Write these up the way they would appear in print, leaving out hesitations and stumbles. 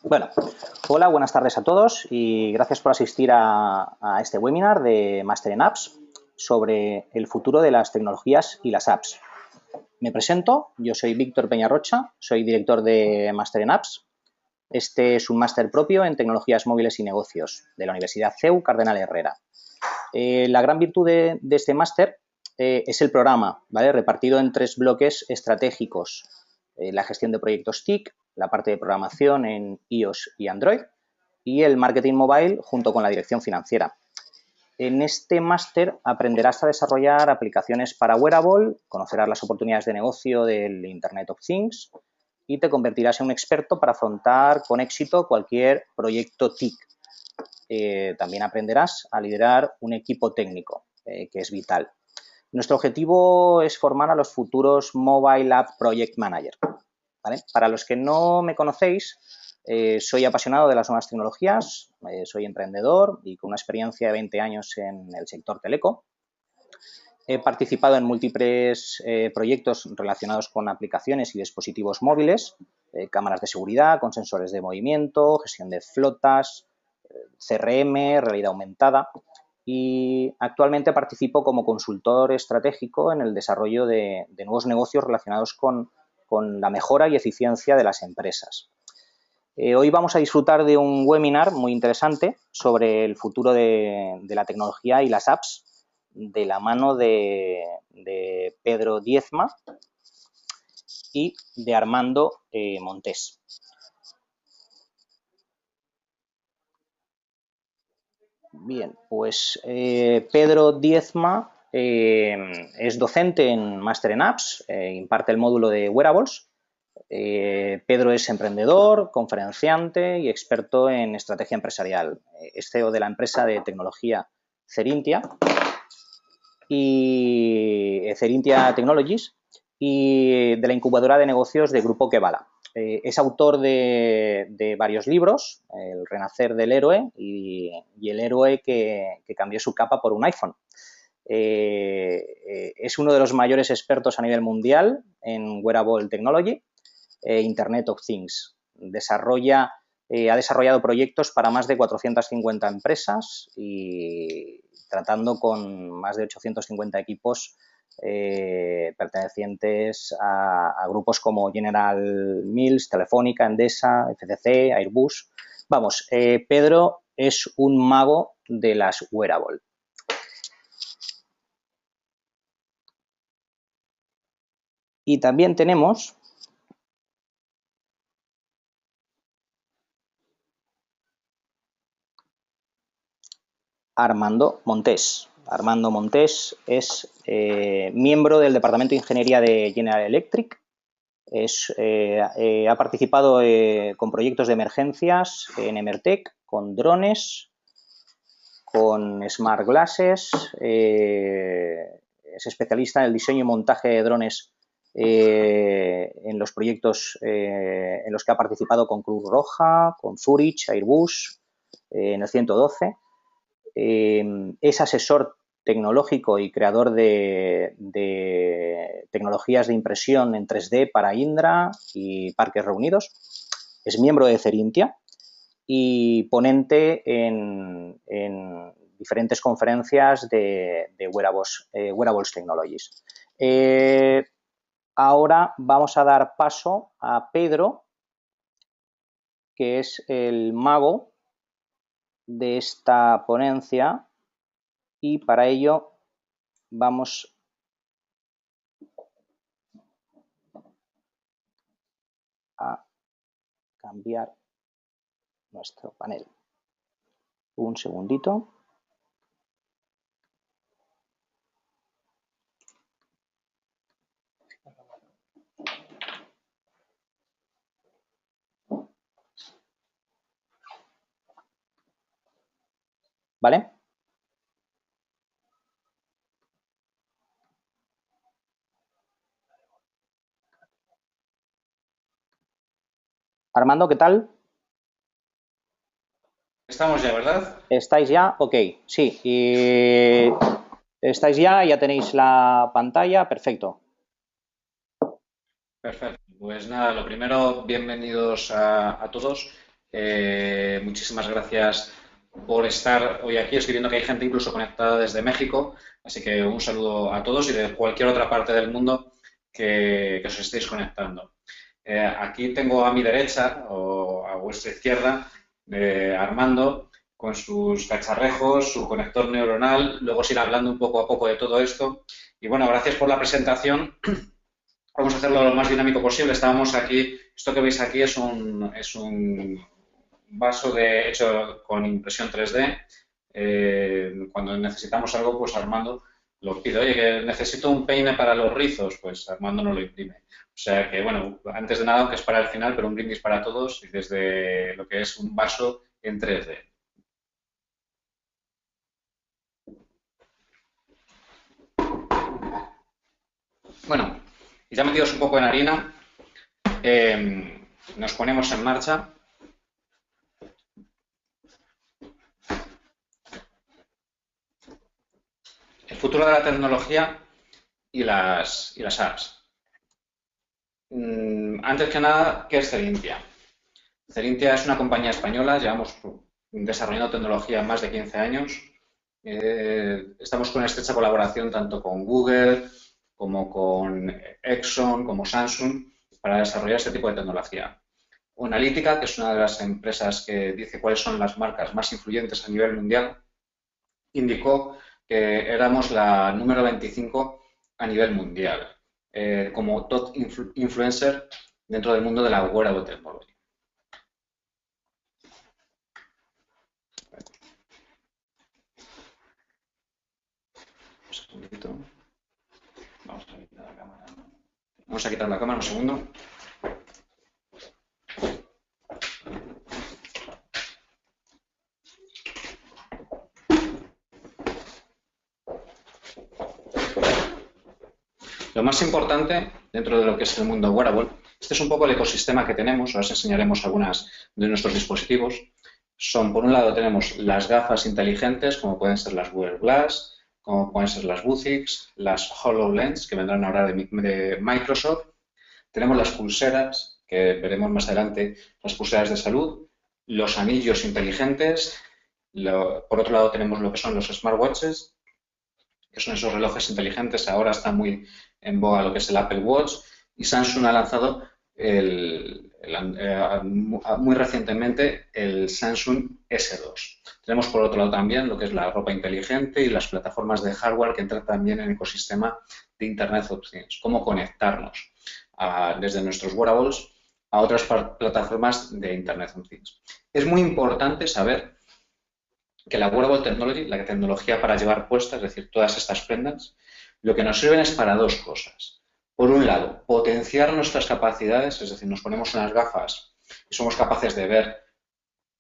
Bueno, hola, buenas tardes a todos y gracias por asistir a este webinar de Máster en Apps sobre el futuro de las tecnologías y las apps. Me presento, yo soy Víctor Peñarrocha, soy director de Máster en Apps. Este es un máster propio en tecnologías móviles y negocios de la Universidad CEU Cardenal Herrera. La gran virtud de este máster es el programa, ¿vale? Repartido en 3 bloques estratégicos. La gestión de proyectos TIC, la parte de programación en iOS y Android y el marketing mobile junto con la dirección financiera. En este máster aprenderás a desarrollar aplicaciones para wearable, conocerás las oportunidades de negocio del Internet of Things y te convertirás en un experto para afrontar con éxito cualquier proyecto TIC. También aprenderás a liderar un equipo técnico, que es vital. Nuestro objetivo es formar a los futuros Mobile App Project Manager, ¿vale? Para los que no me conocéis, soy apasionado de las nuevas tecnologías, soy emprendedor y con una experiencia de 20 años en el sector teleco. He participado en múltiples proyectos relacionados con aplicaciones y dispositivos móviles, cámaras de seguridad con sensores de movimiento, gestión de flotas, CRM, realidad aumentada, y actualmente participo como consultor estratégico en el desarrollo de nuevos negocios relacionados con la mejora y eficiencia de las empresas. Hoy vamos a disfrutar de un webinar muy interesante sobre el futuro de la tecnología y las apps de la mano de Pedro Diezma y de Armando Montés. Bien, pues Pedro Diezma es docente en Máster en Apps, imparte el módulo de Wearables. Pedro es emprendedor, conferenciante y experto en estrategia empresarial. Es CEO de la empresa de tecnología Cerintia y Cerintia Technologies y de la incubadora de negocios de Grupo Kevala. Es autor de varios libros, El renacer del héroe y El héroe que cambió su capa por un iPhone. Es uno de los mayores expertos a nivel mundial en wearable technology e Internet of Things. Ha desarrollado proyectos para más de 450 empresas y tratando con más de 850 equipos pertenecientes a grupos como General Mills, Telefónica, Endesa, FCC, Airbus. Vamos, Pedro es un mago de las wearable. Y también tenemos Armando Montés. Armando Montés es miembro del Departamento de Ingeniería de General Electric. Ha participado con proyectos de emergencias en Emertec, con drones, con Smart Glasses. Es especialista en el diseño y montaje de drones en los proyectos en los que ha participado con Cruz Roja, con Zurich, Airbus, en el 112. Es asesor tecnológico y creador de tecnologías de impresión en 3D para Indra y Parques Reunidos. Es miembro de Cerintia y ponente en diferentes conferencias de Wearables Technologies. Ahora vamos a dar paso a Pedro, que es el mago de esta ponencia, y para ello vamos a cambiar nuestro panel. Un segundito. ¿Vale? Armando, ¿qué tal? Estamos ya, ¿verdad? ¿Estáis ya? Ok, sí. ¿Estáis ya? ¿Ya tenéis la pantalla? Perfecto. Perfecto. Pues nada, lo primero, bienvenidos a todos. Muchísimas gracias por estar hoy aquí. Estoy viendo que hay gente incluso conectada desde México, así que un saludo a todos y de cualquier otra parte del mundo que os estéis conectando. Aquí tengo a mi derecha o a vuestra izquierda Armando con sus cacharrejos, su conector neuronal. Luego os irá hablando un poco a poco de todo esto. Y bueno, gracias por la presentación. Vamos a hacerlo lo más dinámico posible. Estábamos aquí, esto que veis aquí es un vaso hecho con impresión 3D. Cuando necesitamos algo, pues Armando lo pide. Oye, que necesito un peine para los rizos, pues Armando nos lo imprime. O sea que, bueno, antes de nada, aunque es para el final, pero un brindis para todos y desde lo que es un vaso en 3D. Bueno, y ya metidos un poco en harina, nos ponemos en marcha. El futuro de la tecnología y las apps. Antes que nada, ¿qué es Celintia? Celintia es una compañía española, llevamos desarrollando tecnología más de 15 años. Estamos con estrecha colaboración tanto con Google como con Exxon, como Samsung, para desarrollar este tipo de tecnología. Analytica, que es una de las empresas que dice cuáles son las marcas más influyentes a nivel mundial, indicó que éramos la número 25 a nivel mundial, como top influencer dentro del mundo de la wearable technology. Un segundito. Vamos a quitar la cámara. Vamos a quitar la cámara un segundo. Lo más importante dentro de lo que es el mundo wearable, este es un poco el ecosistema que tenemos, ahora os enseñaremos algunas de nuestros dispositivos. Son, por un lado, tenemos las gafas inteligentes, como pueden ser las Wear Glass, como pueden ser las Vuzix, las HoloLens, que vendrán ahora de Microsoft. Tenemos las pulseras, que veremos más adelante, las pulseras de salud, los anillos inteligentes. Por otro lado, tenemos lo que son los smartwatches, que son esos relojes inteligentes. Ahora está muy en boga lo que es el Apple Watch, y Samsung ha lanzado muy recientemente el Samsung S2. Tenemos por otro lado también lo que es la ropa inteligente y las plataformas de hardware que entran también en el ecosistema de Internet of Things. Cómo conectarnos desde nuestros wearables a otras plataformas de Internet of Things. Es muy importante saber que la wearable technology, la tecnología para llevar puestas, es decir, todas estas prendas, lo que nos sirven es para dos cosas. Por un lado, potenciar nuestras capacidades, es decir, nos ponemos unas gafas y somos capaces de ver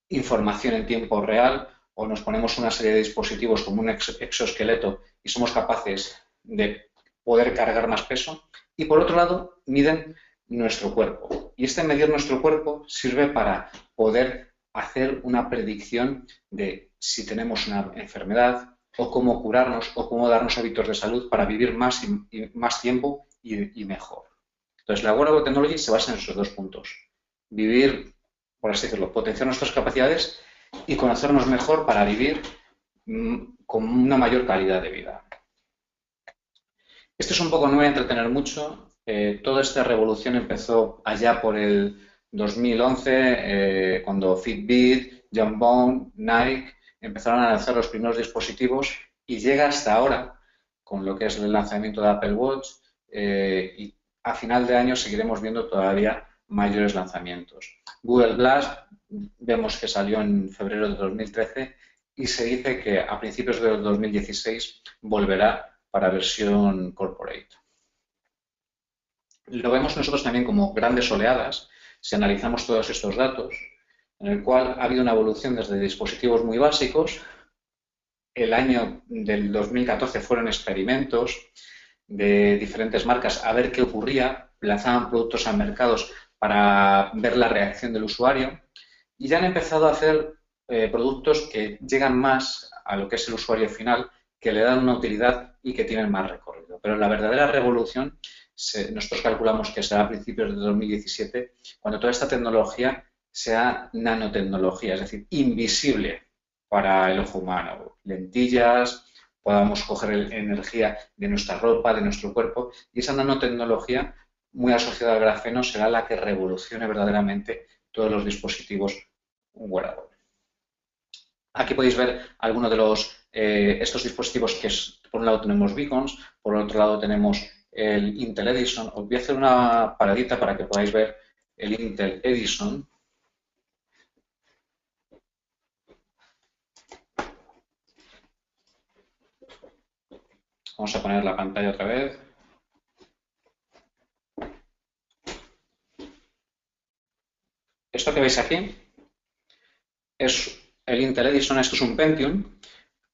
información en tiempo real, o nos ponemos una serie de dispositivos como un exoesqueleto y somos capaces de poder cargar más peso. Y por otro lado, miden nuestro cuerpo. Y este medir nuestro cuerpo sirve para poder hacer una predicción de si tenemos una enfermedad o cómo curarnos o cómo darnos hábitos de salud para vivir más tiempo y mejor. Entonces, la wearable technology se basa en esos dos puntos. Vivir, por así decirlo, potenciar nuestras capacidades y conocernos mejor para vivir con una mayor calidad de vida. Esto es un poco, no voy a entretener mucho. Toda esta revolución empezó allá por el 2011, cuando Fitbit, Jawbone, Nike empezaron a lanzar los primeros dispositivos, y llega hasta ahora con lo que es el lanzamiento de Apple Watch, y a final de año seguiremos viendo todavía mayores lanzamientos. Google Glass vemos que salió en febrero de 2013 y se dice que a principios del 2016 volverá para versión corporate. Lo vemos nosotros también como grandes oleadas si analizamos todos estos datos, en el cual ha habido una evolución desde dispositivos muy básicos. El año del 2014 fueron experimentos de diferentes marcas a ver qué ocurría, lanzaban productos a mercados para ver la reacción del usuario, y ya han empezado a hacer productos que llegan más a lo que es el usuario final, que le dan una utilidad y que tienen más recorrido. Pero la verdadera revolución, nosotros calculamos que será a principios de 2017, cuando toda esta tecnología sea nanotecnología, es decir, invisible para el ojo humano. Lentillas, podamos coger energía de nuestra ropa, de nuestro cuerpo, y esa nanotecnología muy asociada al grafeno será la que revolucione verdaderamente todos los dispositivos wearable. Aquí podéis ver algunos de estos dispositivos que por un lado tenemos beacons, por otro lado tenemos el Intel Edison. Os voy a hacer una paradita para que podáis ver el Intel Edison. Vamos a poner la pantalla otra vez. Esto que veis aquí es el Intel Edison, esto es un Pentium.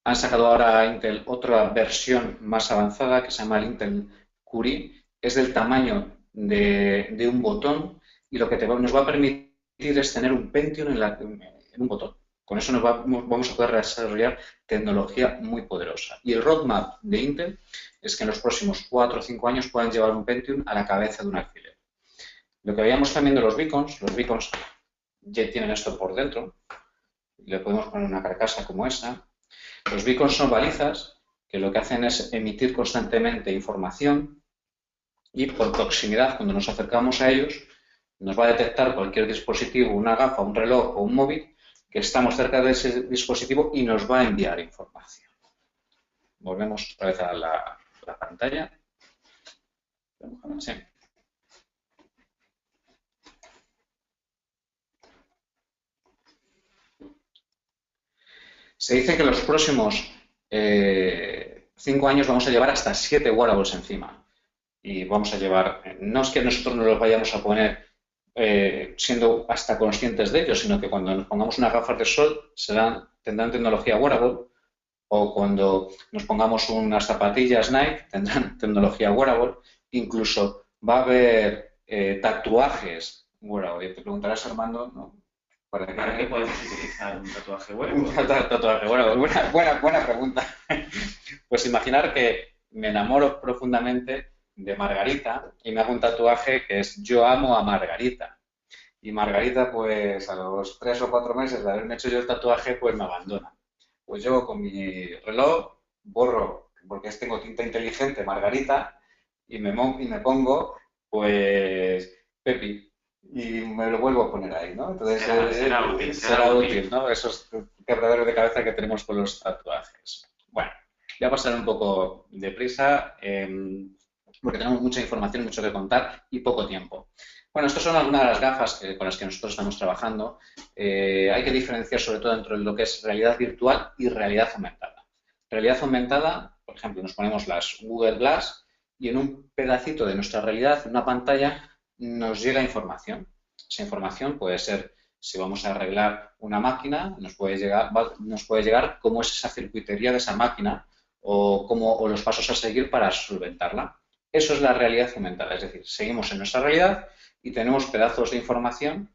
Han sacado ahora Intel otra versión más avanzada que se llama el Intel Curie. Es del tamaño de un botón y lo que nos va a permitir es tener un Pentium en un botón. Con eso vamos a poder desarrollar tecnología muy poderosa. Y el roadmap de Intel es que en los próximos 4 o 5 años puedan llevar un Pentium a la cabeza de un alfiler. Lo que veíamos también de los beacons ya tienen esto por dentro. Le podemos poner una carcasa como esta. Los beacons son balizas que lo que hacen es emitir constantemente información y por proximidad, cuando nos acercamos a ellos, nos va a detectar cualquier dispositivo, una gafa, un reloj o un móvil, que estamos cerca de ese dispositivo y nos va a enviar información. Volvemos otra vez a la pantalla. Sí. Se dice que en los próximos 5 años vamos a llevar hasta 7 wearables encima. Y vamos a llevar, no es que nosotros nos los vayamos a poner siendo hasta conscientes de ello, sino que cuando nos pongamos unas gafas de sol tendrán tecnología wearable, o cuando nos pongamos unas zapatillas Nike tendrán tecnología wearable, incluso va a haber tatuajes wearable. Te preguntarás, Armando, ¿no? ¿Para qué podemos utilizar un tatuaje wearable? Un tatuaje wearable, buena pregunta. Pues imaginar que me enamoro profundamente de Margarita y me hago un tatuaje que es "Yo amo a Margarita". Y Margarita, pues a los 3 o 4 meses de haberme hecho yo el tatuaje, pues me abandona. Pues yo con mi reloj borro, porque tengo tinta inteligente Margarita, y me pongo, pues, Pepi. Y me lo vuelvo a poner ahí, ¿no? Entonces será útil, ¿no? Esos quebraderos de cabeza que tenemos con los tatuajes. Bueno, voy a pasar un poco deprisa, porque tenemos mucha información, mucho que contar y poco tiempo. Bueno, estas son algunas de las gafas con las que nosotros estamos trabajando. Hay que diferenciar sobre todo entre lo que es realidad virtual y realidad aumentada. Realidad aumentada, por ejemplo, nos ponemos las Google Glass y en un pedacito de nuestra realidad, en una pantalla, nos llega información. Esa información puede ser, si vamos a arreglar una máquina, nos puede llegar cómo es esa circuitería de esa máquina o los pasos a seguir para solventarla. Eso es la realidad aumentada, es decir, seguimos en nuestra realidad y tenemos pedazos de información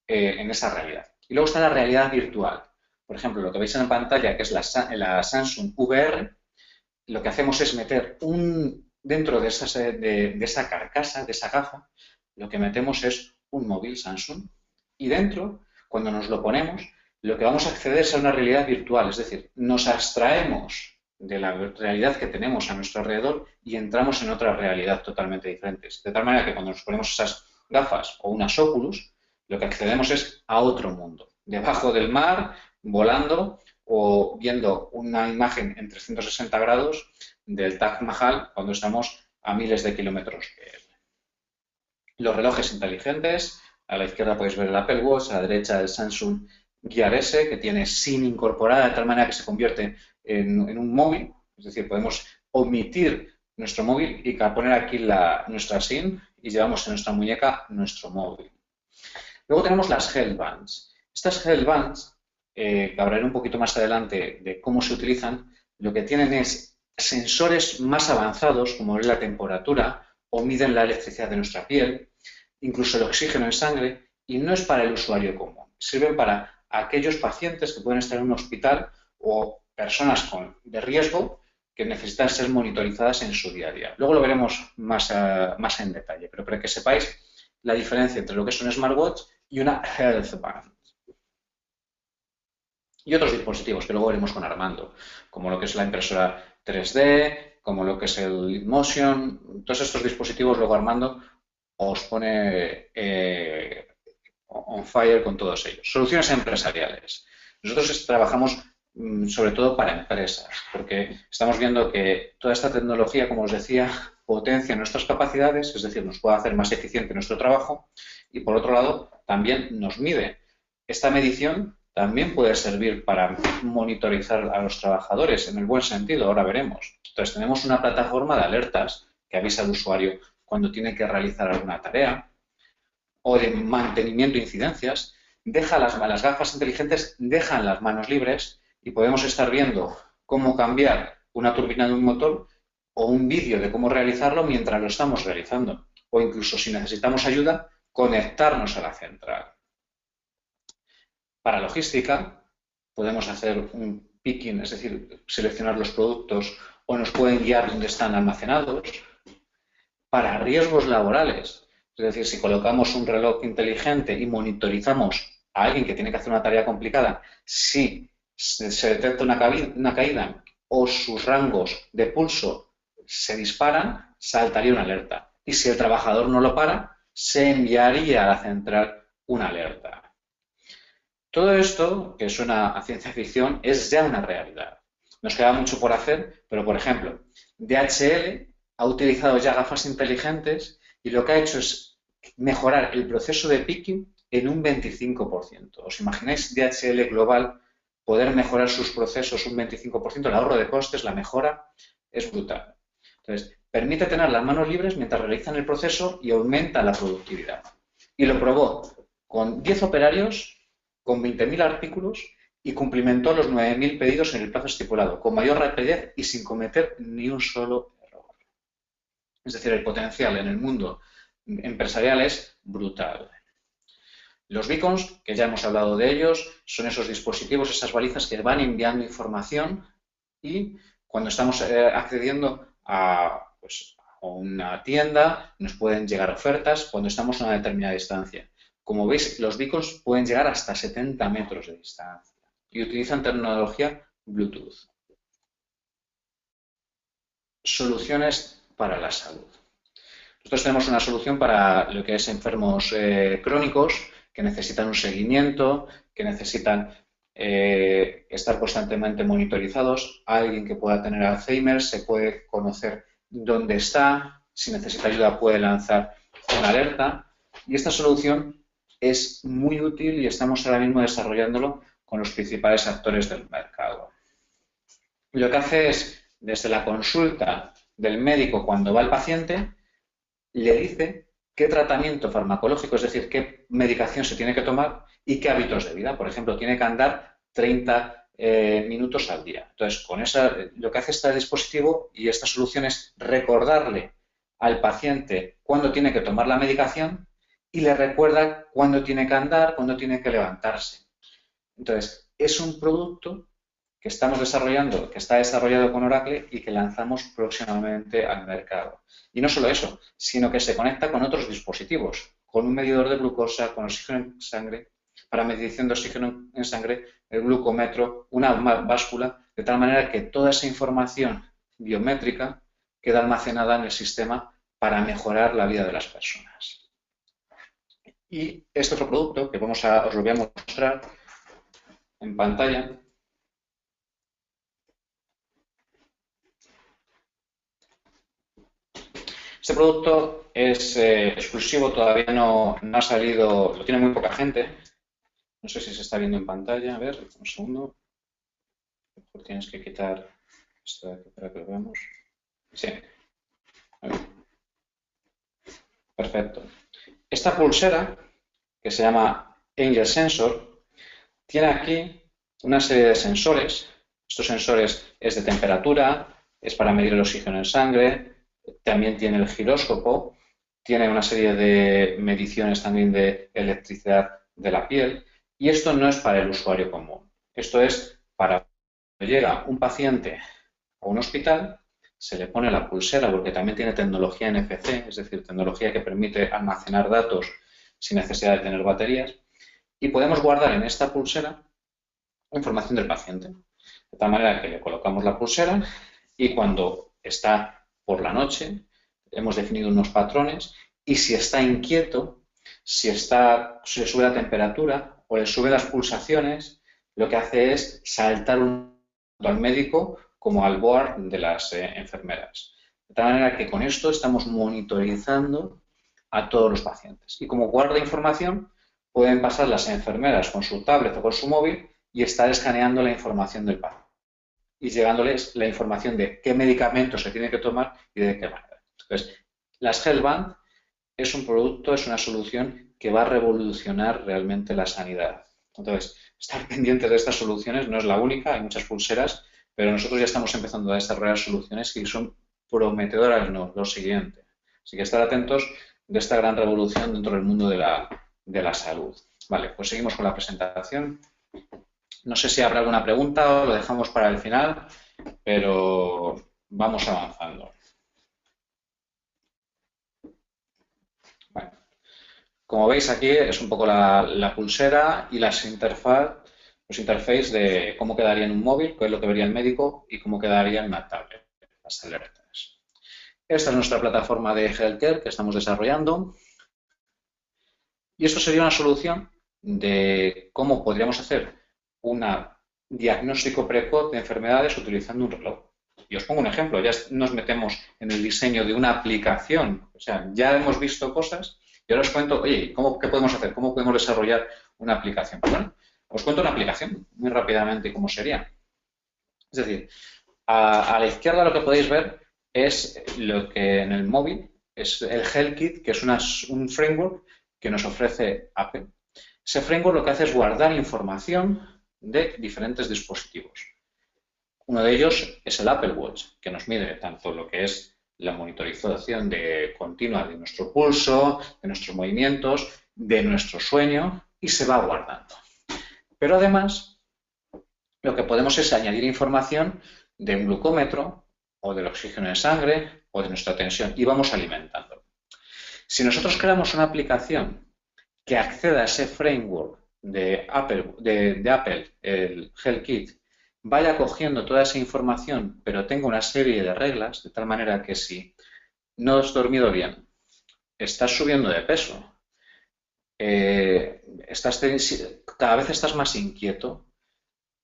en esa realidad. Y luego está la realidad virtual. Por ejemplo, lo que veis en pantalla, que es la Samsung VR, lo que hacemos es meter dentro de esa carcasa, de esa gafa, lo que metemos es un móvil Samsung. Y dentro, cuando nos lo ponemos, lo que vamos a acceder es a una realidad virtual, es decir, nos abstraemos de la realidad que tenemos a nuestro alrededor y entramos en otra realidad totalmente diferente. De tal manera que cuando nos ponemos esas gafas o unas Oculus, lo que accedemos es a otro mundo, debajo del mar, volando o viendo una imagen en 360 grados del Taj Mahal cuando estamos a miles de kilómetros de él. Los relojes inteligentes, a la izquierda podéis ver el Apple Watch, a la derecha el Samsung Gear S, que tiene SIM incorporada de tal manera que se convierte en un móvil, es decir, podemos omitir nuestro móvil y poner aquí nuestra SIM y llevamos en nuestra muñeca nuestro móvil. Luego tenemos las Healthbands. Estas Healthbands, que hablaré un poquito más adelante de cómo se utilizan, lo que tienen es sensores más avanzados, como es la temperatura, o miden la electricidad de nuestra piel, incluso el oxígeno en sangre, y no es para el usuario común. Sirven para aquellos pacientes que pueden estar en un hospital o personas de riesgo que necesitan ser monitorizadas en su día a día. Luego lo veremos más en detalle, pero para que sepáis la diferencia entre lo que es un smartwatch y una Health Band. Y otros dispositivos que luego veremos con Armando, como lo que es la impresora 3D, como lo que es el Leap Motion. Todos estos dispositivos luego Armando os pone on fire con todos ellos. Soluciones empresariales. Nosotros trabajamos sobre todo para empresas, porque estamos viendo que toda esta tecnología, como os decía, potencia nuestras capacidades, es decir, nos puede hacer más eficiente nuestro trabajo y, por otro lado, también nos mide. Esta medición también puede servir para monitorizar a los trabajadores en el buen sentido, ahora veremos. Entonces, tenemos una plataforma de alertas que avisa al usuario cuando tiene que realizar alguna tarea o de mantenimiento de incidencias. Las gafas inteligentes dejan las manos libres y podemos estar viendo cómo cambiar una turbina de un motor o un vídeo de cómo realizarlo mientras lo estamos realizando. O incluso, si necesitamos ayuda, conectarnos a la central. Para logística, podemos hacer un picking, es decir, seleccionar los productos o nos pueden guiar dónde están almacenados. Para riesgos laborales, es decir, si colocamos un reloj inteligente y monitorizamos a alguien que tiene que hacer una tarea complicada, si se detecta una caída o sus rangos de pulso se disparan, saltaría una alerta. Y si el trabajador no lo para, se enviaría a la central una alerta. Todo esto, que suena a ciencia ficción, es ya una realidad. Nos queda mucho por hacer, pero, por ejemplo, DHL ha utilizado ya gafas inteligentes y lo que ha hecho es mejorar el proceso de picking en un 25%. ¿Os imagináis DHL Global poder mejorar sus procesos un 25%? El ahorro de costes, la mejora, es brutal. Entonces, permite tener las manos libres mientras realizan el proceso y aumenta la productividad. Y lo probó con 10 operarios, con 20.000 artículos y cumplimentó los 9.000 pedidos en el plazo estipulado, con mayor rapidez y sin cometer ni un solo error. Es decir, el potencial en el mundo empresarial es brutal. Los beacons, que ya hemos hablado de ellos, son esos dispositivos, esas balizas que van enviando información y cuando estamos accediendo a una tienda nos pueden llegar ofertas cuando estamos a una determinada distancia. Como veis, los beacons pueden llegar hasta 70 metros de distancia y utilizan tecnología Bluetooth. Soluciones para la salud. Nosotros tenemos una solución para lo que es enfermos crónicos que necesitan un seguimiento, que necesitan estar constantemente monitorizados. Alguien que pueda tener Alzheimer se puede conocer dónde está, si necesita ayuda puede lanzar una alerta. Y esta solución es muy útil y estamos ahora mismo desarrollándolo con los principales actores del mercado. Lo que hace es, desde la consulta del médico cuando va el paciente, le dice qué tratamiento farmacológico, es decir, qué medicación se tiene que tomar y qué hábitos de vida. Por ejemplo, tiene que andar 30 minutos al día. Entonces, con lo que hace este dispositivo y esta solución es recordarle al paciente cuándo tiene que tomar la medicación y le recuerda cuándo tiene que andar, cuándo tiene que levantarse. Entonces, es un producto que estamos desarrollando, que está desarrollado con Oracle y que lanzamos próximamente al mercado. Y no solo eso, sino que se conecta con otros dispositivos, con un medidor de glucosa, con oxígeno en sangre, para medición de oxígeno en sangre, el glucómetro, una báscula, de tal manera que toda esa información biométrica queda almacenada en el sistema para mejorar la vida de las personas. Y este otro producto que os lo voy a mostrar en pantalla. Este producto es exclusivo, todavía no ha salido, lo tiene muy poca gente. No sé si se está viendo en pantalla. A ver, un segundo. A lo mejor tienes que quitar esto de aquí para que lo veamos. Sí. A ver. Perfecto. Esta pulsera, que se llama Angel Sensor, tiene aquí una serie de sensores. Estos sensores es de temperatura, es para medir el oxígeno en sangre, también tiene el giróscopo, tiene una serie de mediciones también de electricidad de la piel y esto no es para el usuario común. Esto es para cuando llega un paciente a un hospital, se le pone la pulsera porque también tiene tecnología NFC, es decir, tecnología que permite almacenar datos sin necesidad de tener baterías. Y podemos guardar en esta pulsera información del paciente. De tal manera que le colocamos la pulsera y cuando está por la noche, hemos definido unos patrones y si está inquieto, si le sube la temperatura o le sube las pulsaciones, lo que hace es saltar al médico como al board de las enfermeras. De tal manera que con esto estamos monitorizando a todos los pacientes. Y como guarda información, pueden pasar las enfermeras con su tablet o con su móvil y estar escaneando la información del paciente y llegándoles la información de qué medicamentos se tiene que tomar y de qué manera. Entonces, las Healthband es un producto, es una solución que va a revolucionar realmente la sanidad. Entonces, estar pendientes de estas soluciones no es la única, hay muchas pulseras, pero nosotros ya estamos empezando a desarrollar soluciones que son prometedoras, no, lo siguiente. Así que estar atentos de esta gran revolución dentro del mundo de la salud. Vale, pues seguimos con la presentación. No sé si habrá alguna pregunta o lo dejamos para el final, pero vamos avanzando. Bueno, como veis aquí es un poco la pulsera y los interfaces de cómo quedaría en un móvil, qué es lo que vería el médico y cómo quedaría en una tablet, las alertas. Esta es nuestra plataforma de healthcare que estamos desarrollando y esto sería una solución de cómo podríamos hacer un diagnóstico precoz de enfermedades utilizando un reloj. Y os pongo un ejemplo, ya nos metemos en el diseño de una aplicación, o sea, ya hemos visto cosas y ahora os cuento, oye, ¿qué podemos hacer? ¿Cómo podemos desarrollar una aplicación? Pues bueno, os cuento una aplicación muy rápidamente cómo sería. Es decir, a la izquierda lo que podéis ver es lo que en el móvil es el HealthKit, que es un framework que nos ofrece Apple. Ese framework lo que hace es guardar información de diferentes dispositivos. Uno de ellos es el Apple Watch, que nos mide tanto lo que es la monitorización continua de nuestro pulso, de nuestros movimientos, de nuestro sueño y se va guardando. Pero además, lo que podemos es añadir información de un glucómetro o del oxígeno en sangre o de nuestra tensión y vamos alimentando. Si nosotros creamos una aplicación que acceda a ese framework de Apple, el HealthKit, vaya cogiendo toda esa información, pero tenga una serie de reglas, de tal manera que si no has dormido bien, estás subiendo de peso, cada vez estás más inquieto,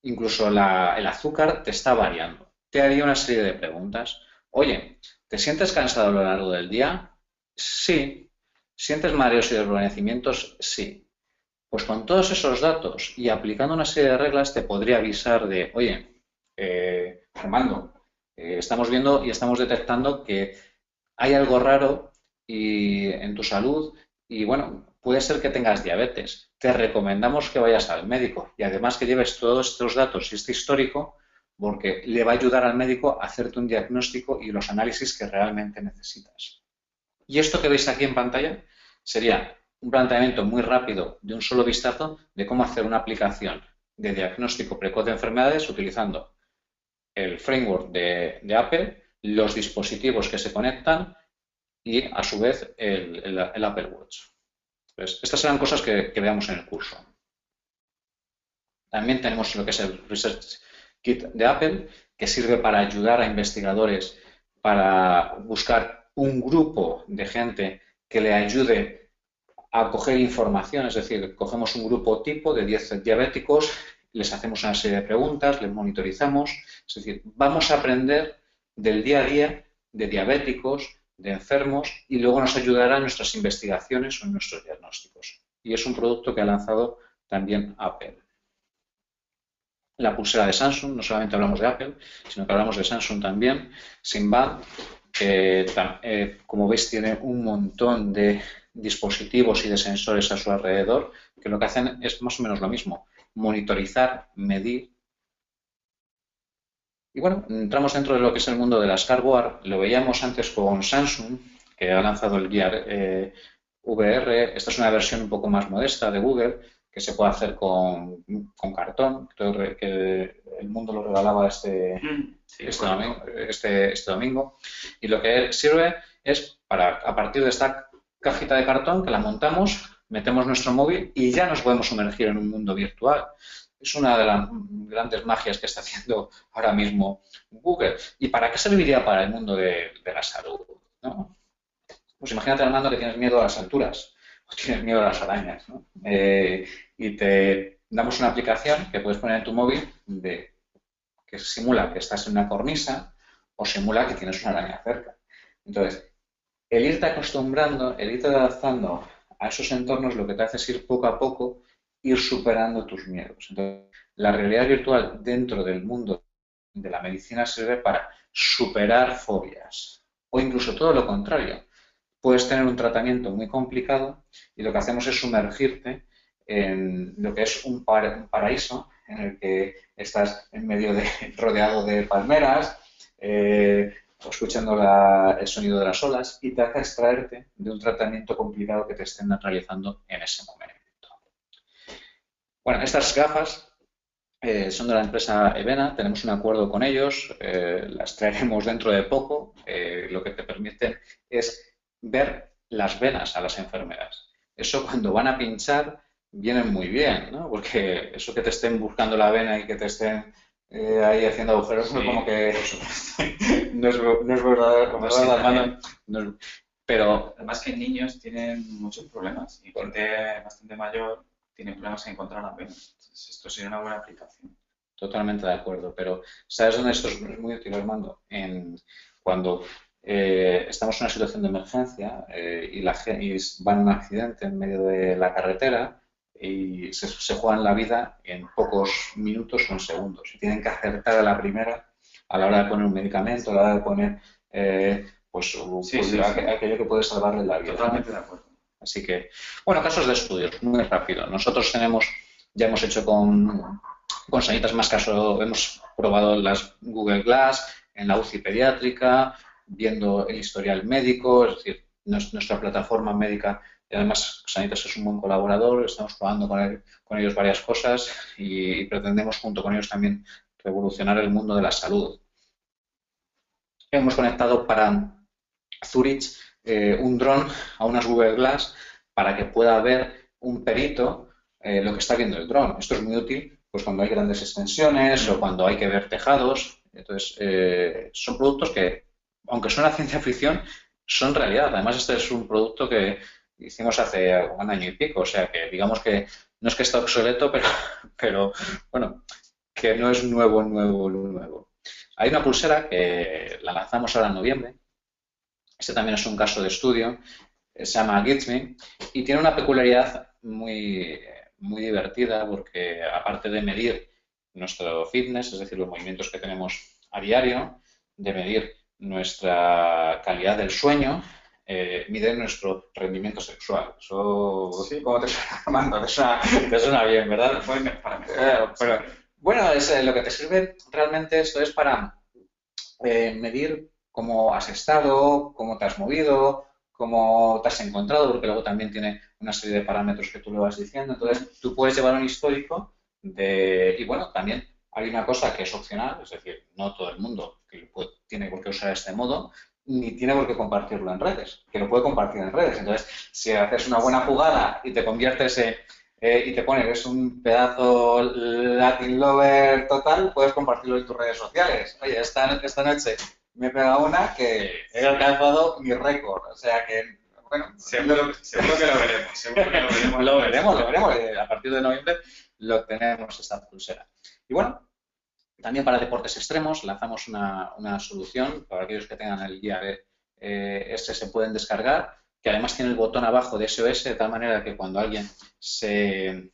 incluso el azúcar te está variando. Te haría una serie de preguntas. Oye, ¿te sientes cansado a lo largo del día? Sí. ¿Sientes mareos y desvanecimientos? Sí. Pues con todos esos datos y aplicando una serie de reglas te podría avisar de, oye, Armando, estamos viendo y estamos detectando que hay algo raro en tu salud y bueno, puede ser que tengas diabetes. Te recomendamos que vayas al médico y además que lleves todos estos datos y este histórico porque le va a ayudar al médico a hacerte un diagnóstico y los análisis que realmente necesitas. Y esto que veis aquí en pantalla sería un planteamiento muy rápido de un solo vistazo de cómo hacer una aplicación de diagnóstico precoz de enfermedades utilizando el framework de Apple, los dispositivos que se conectan y a su vez el Apple Watch. Entonces, estas serán cosas que veamos en el curso. También tenemos lo que es el Research Kit de Apple, que sirve para ayudar a investigadores para buscar un grupo de gente que le ayude a coger información, es decir, cogemos un grupo tipo de 10 diabéticos, les hacemos una serie de preguntas, les monitorizamos, es decir, vamos a aprender del día a día de diabéticos, de enfermos y luego nos ayudará en nuestras investigaciones o en nuestros diagnósticos. Y es un producto que ha lanzado también Apple. La pulsera de Samsung, no solamente hablamos de Apple, sino que hablamos de Samsung también, Symband, como veis tiene un montón de dispositivos y de sensores a su alrededor que lo que hacen es más o menos lo mismo, monitorizar, medir. Y bueno, entramos dentro de lo que es el mundo de las hardware. Lo veíamos antes con Samsung, que ha lanzado el Gear VR. Esta es una versión un poco más modesta de Google, que se puede hacer con cartón. Creo que el mundo lo regalaba este domingo. Y lo que sirve es para, a partir de esta cajita de cartón, que la montamos, metemos nuestro móvil y ya nos podemos sumergir en un mundo virtual. Es una de las grandes magias que está haciendo ahora mismo Google. ¿Y para qué serviría para el mundo de la salud? ¿No? Pues imagínate, Armando, que tienes miedo a las alturas o tienes miedo a las arañas, ¿no? Y te damos una aplicación que puedes poner en tu móvil que simula que estás en una cornisa o simula que tienes una araña cerca. Entonces, el irte acostumbrando, el irte adaptando a esos entornos, lo que te hace es ir poco a poco, ir superando tus miedos. Entonces, la realidad virtual dentro del mundo de la medicina sirve para superar fobias o incluso todo lo contrario. Puedes tener un tratamiento muy complicado y lo que hacemos es sumergirte en lo que es un paraíso en el que estás en medio rodeado de palmeras, escuchando el sonido de las olas y te hace extraerte de un tratamiento complicado que te estén realizando en ese momento. Bueno, estas gafas son de la empresa Evena, tenemos un acuerdo con ellos, las traeremos dentro de poco, lo que te permite es ver las venas a las enfermeras. Eso cuando van a pinchar viene muy bien, ¿no? Porque eso que te estén buscando la vena y que te estén ahí haciendo agujeros, sí, como que no es verdadero, pero además que niños tienen muchos problemas y gente bastante mayor tiene problemas en encontrar las venas. Entonces, esto sería una buena aplicación. Totalmente de acuerdo, pero ¿sabes dónde esto es muy útil, Armando? Cuando estamos en una situación de emergencia y van a un accidente en medio de la carretera y se juegan la vida en pocos minutos o en segundos. Y tienen que acertar a la primera a la hora de poner un medicamento, a la hora de poner aquello que puede salvarle la vida. Totalmente de acuerdo. Así que, bueno, casos de estudios, muy rápido. Nosotros ya hemos hecho con Sanitas más caso, hemos probado las Google Glass en la UCI pediátrica, viendo el historial médico, es decir, nuestra plataforma médica, y además Sanitas es un buen colaborador, estamos probando con ellos varias cosas y pretendemos junto con ellos también revolucionar el mundo de la salud. Hemos conectado para Zurich un dron a unas Google Glass para que pueda ver un perito lo que está viendo el dron. Esto es muy útil pues cuando hay grandes extensiones o cuando hay que ver tejados. Entonces, son productos que, aunque suena ciencia ficción, son realidad. Además, este es un producto que hicimos hace un año y pico, o sea que digamos que no es que está obsoleto, pero bueno, que no es nuevo. Hay una pulsera que la lanzamos ahora en noviembre. Este también es un caso de estudio. Se llama Gitsme y tiene una peculiaridad muy divertida porque aparte de medir nuestro fitness, es decir, los movimientos que tenemos a diario, de medir nuestra calidad del sueño, mide nuestro rendimiento sexual. Eso, sí, ¿cómo te suena, Armando? Te suena bien, ¿verdad? Bueno, lo que te sirve realmente esto es para medir cómo has estado, cómo te has movido, cómo te has encontrado, porque luego también tiene una serie de parámetros que tú le vas diciendo. Entonces, tú puedes llevar un histórico y bueno, también hay una cosa que es opcional, es decir, no todo el mundo tiene por qué usar este modo, ni tiene por qué compartirlo en redes, que lo puede compartir en redes. Entonces, si haces una buena jugada y te conviertes y te pones, eres un pedazo Latin lover total, puedes compartirlo en tus redes sociales. Oye, esta noche me he pegado una que he alcanzado mi récord. O sea que, bueno, seguro que lo veremos. Lo veremos. A partir de noviembre lo tenemos esta pulsera. Y bueno, también para deportes extremos lanzamos una solución para aquellos que tengan el guía se pueden descargar, que además tiene el botón abajo de SOS, de tal manera que cuando alguien se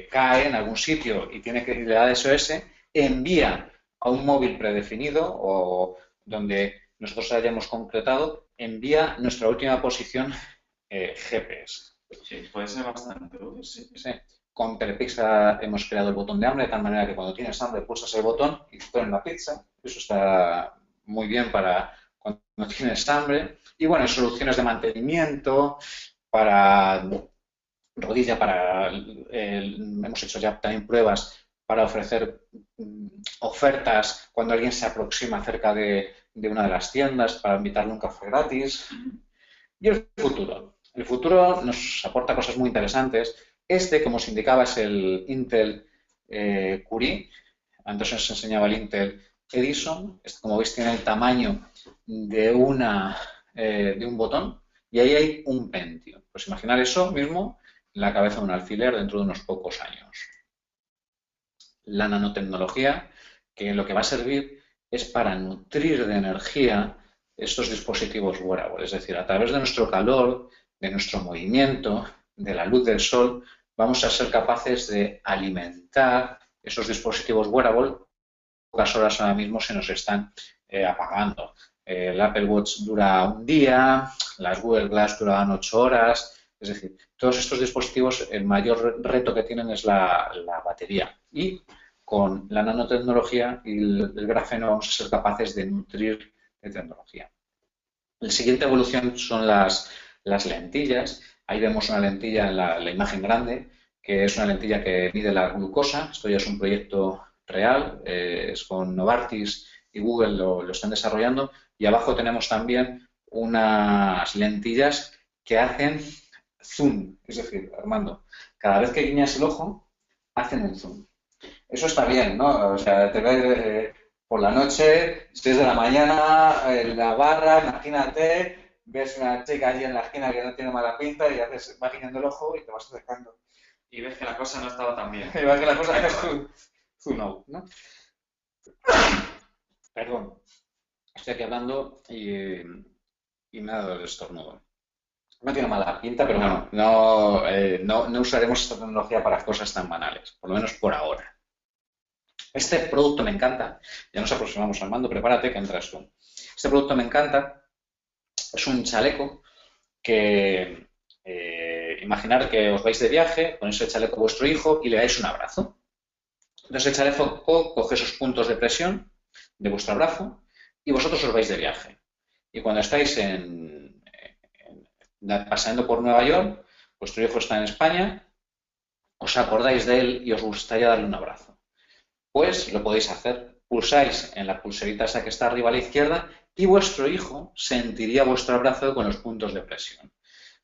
cae en algún sitio y le da SOS, envía a un móvil predefinido o donde nosotros hayamos concretado, envía nuestra última posición GPS. Sí, puede ser bastante útil. Sí. Con Telepizza hemos creado el botón de hambre, de tal manera que cuando tienes hambre pulsas el botón y te ponen la pizza. Eso está muy bien para cuando tienes hambre. Y bueno, soluciones de mantenimiento para rodilla, hemos hecho ya también pruebas para ofrecer ofertas cuando alguien se aproxima cerca de una de las tiendas para invitarle un café gratis. Y el futuro. El futuro nos aporta cosas muy interesantes. Este, como os indicaba, es el Intel Curie. Antes os enseñaba el Intel Edison. Este, como veis, tiene el tamaño de un botón y ahí hay un Pentium. Pues imaginar eso mismo en la cabeza de un alfiler dentro de unos pocos años. La nanotecnología, que lo que va a servir es para nutrir de energía estos dispositivos wearable, es decir, a través de nuestro calor, de nuestro movimiento, de la luz del sol, vamos a ser capaces de alimentar esos dispositivos wearable. Pocas horas ahora mismo se nos están apagando. El Apple Watch dura un día, las Google Glass duraban 8 horas, es decir, todos estos dispositivos el mayor reto que tienen es la batería y con la nanotecnología y el grafeno vamos a ser capaces de nutrir de tecnología. La siguiente evolución son las lentillas. Ahí vemos una lentilla en la imagen grande, que es una lentilla que mide la glucosa. Esto ya es un proyecto real, es con Novartis y Google lo están desarrollando. Y abajo tenemos también unas lentillas que hacen zoom, es decir, Armando, cada vez que guiñas el ojo, hacen un zoom. Eso está bien, ¿no? O sea, te ves por la noche, 6 de la mañana, en la barra, imagínate, ves una chica allí en la esquina que no tiene mala pinta y haces, vas guiñando el ojo y te vas acercando. Y ves que la cosa no estaba tan bien. Y ves que la cosa es zoom out, ¿no? Perdón, estoy aquí hablando y me ha dado el estornudo. No tiene mala pinta, pero bueno, no usaremos esta tecnología para cosas tan banales, por lo menos por ahora. Este producto me encanta, ya nos aproximamos al mando, prepárate que entras tú. Este producto me encanta, es un chaleco que imaginar que os vais de viaje, ponéis el chaleco a vuestro hijo y le dais un abrazo. Entonces el chaleco coge esos puntos de presión de vuestro abrazo y vosotros os vais de viaje. Y cuando estáis paseando por Nueva York, vuestro hijo está en España, os acordáis de él y os gustaría darle un abrazo. Pues lo podéis hacer. Pulsáis en la pulserita esa que está arriba a la izquierda y vuestro hijo sentiría vuestro abrazo con los puntos de presión.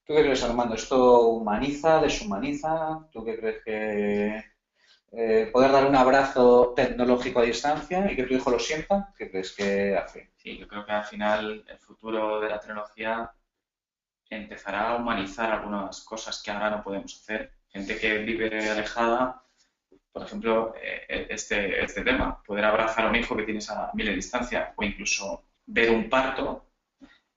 ¿Tú qué crees, Armando? ¿Esto humaniza, deshumaniza? ¿Tú qué crees que poder dar un abrazo tecnológico a distancia y que tu hijo lo sienta? ¿Qué crees que hace? Sí, yo creo que al final el futuro de la tecnología empezará a humanizar algunas cosas que ahora no podemos hacer. Gente que vive alejada, por ejemplo, este tema, poder abrazar a un hijo que tienes a miles de distancia o incluso ver un parto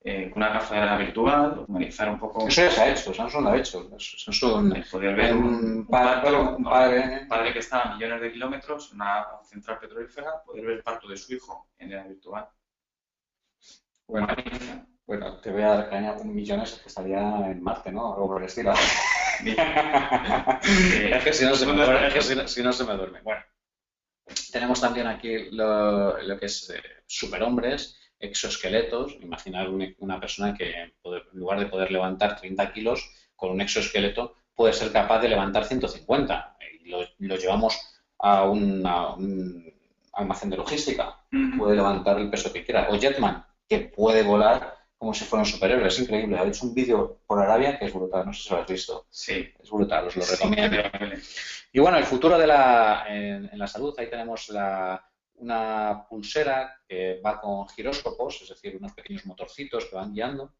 con una cafetera virtual, humanizar un poco. Eso ya se ha hecho, Samsung lo ha hecho. El poder ver un padre que está a millones de kilómetros, una central petrolífera, poder ver el parto de su hijo en la virtual. Bueno, te voy a dar caña con millones que estaría en Marte, ¿no? Algo por el estilo. Es que si no se me duerme. Bueno, tenemos también aquí lo que es superhombres, exoesqueletos. Imaginar una persona que en lugar de poder levantar 30 kilos, con un exoesqueleto puede ser capaz de levantar 150. Y lo llevamos a un almacén de logística. Puede levantar el peso que quiera. O Jetman, que puede volar como si fuera un superhéroe. Es increíble. Ha hecho un vídeo por Arabia que es brutal. No sé si lo has visto. Sí. Es brutal, os lo recomiendo. Y bueno, el futuro en la salud. Ahí tenemos una pulsera que va con giróscopos, es decir, unos pequeños motorcitos que van guiando.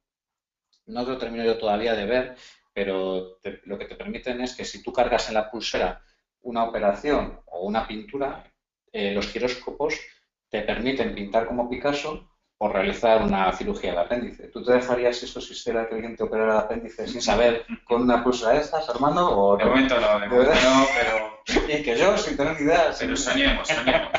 No lo termino yo todavía de ver, pero lo que te permiten es que si tú cargas en la pulsera una operación o una pintura, los giróscopos te permiten pintar como Picasso o realizar una cirugía del apéndice. ¿Tú te dejarías si esto existiera que alguien te operara el apéndice sin saber con una pulsera de estas, Armando? ¿O de momento no, pero... Y que yo, sin tener ni idea... Pero soñemos un poco.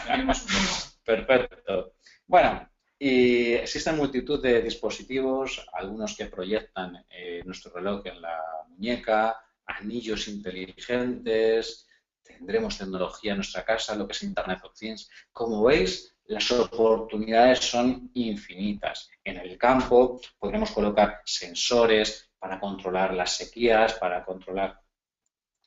Perfecto. Bueno, y existen multitud de dispositivos, algunos que proyectan nuestro reloj en la muñeca, anillos inteligentes, tendremos tecnología en nuestra casa, lo que es Internet of Things. Como veis, las oportunidades son infinitas. En el campo podremos colocar sensores para controlar las sequías, para controlar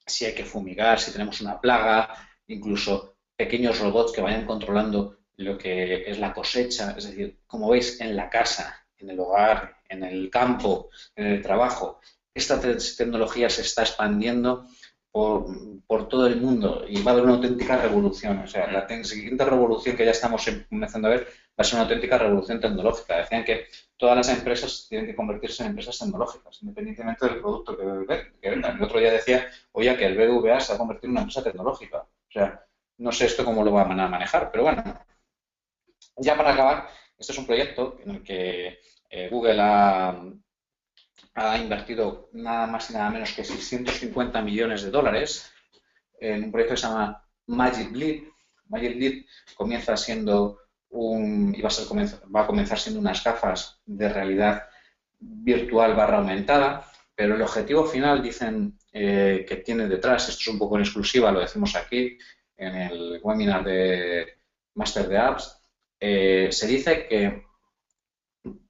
si hay que fumigar, si tenemos una plaga, incluso pequeños robots que vayan controlando lo que es la cosecha. Es decir, como veis, en la casa, en el hogar, en el campo, en el trabajo, esta tecnología se está expandiendo por todo el mundo y va a haber una auténtica revolución. O sea, la siguiente revolución que ya estamos comenzando a ver va a ser una auténtica revolución tecnológica. Decían que todas las empresas tienen que convertirse en empresas tecnológicas, independientemente del producto que vendan. El otro día decía, oye, que el BBVA se va a convertir en una empresa tecnológica. O sea, no sé esto cómo lo van a manejar, pero bueno. Ya para acabar, este es un proyecto en el que Google ha invertido nada más y nada menos que 650 millones de dólares en un proyecto que se llama Magic Leap. Magic Leap comienza siendo va a comenzar siendo unas gafas de realidad virtual barra aumentada, pero el objetivo final dicen que tiene detrás, esto es un poco en exclusiva, lo decimos aquí en el webinar de Master de Apps, se dice que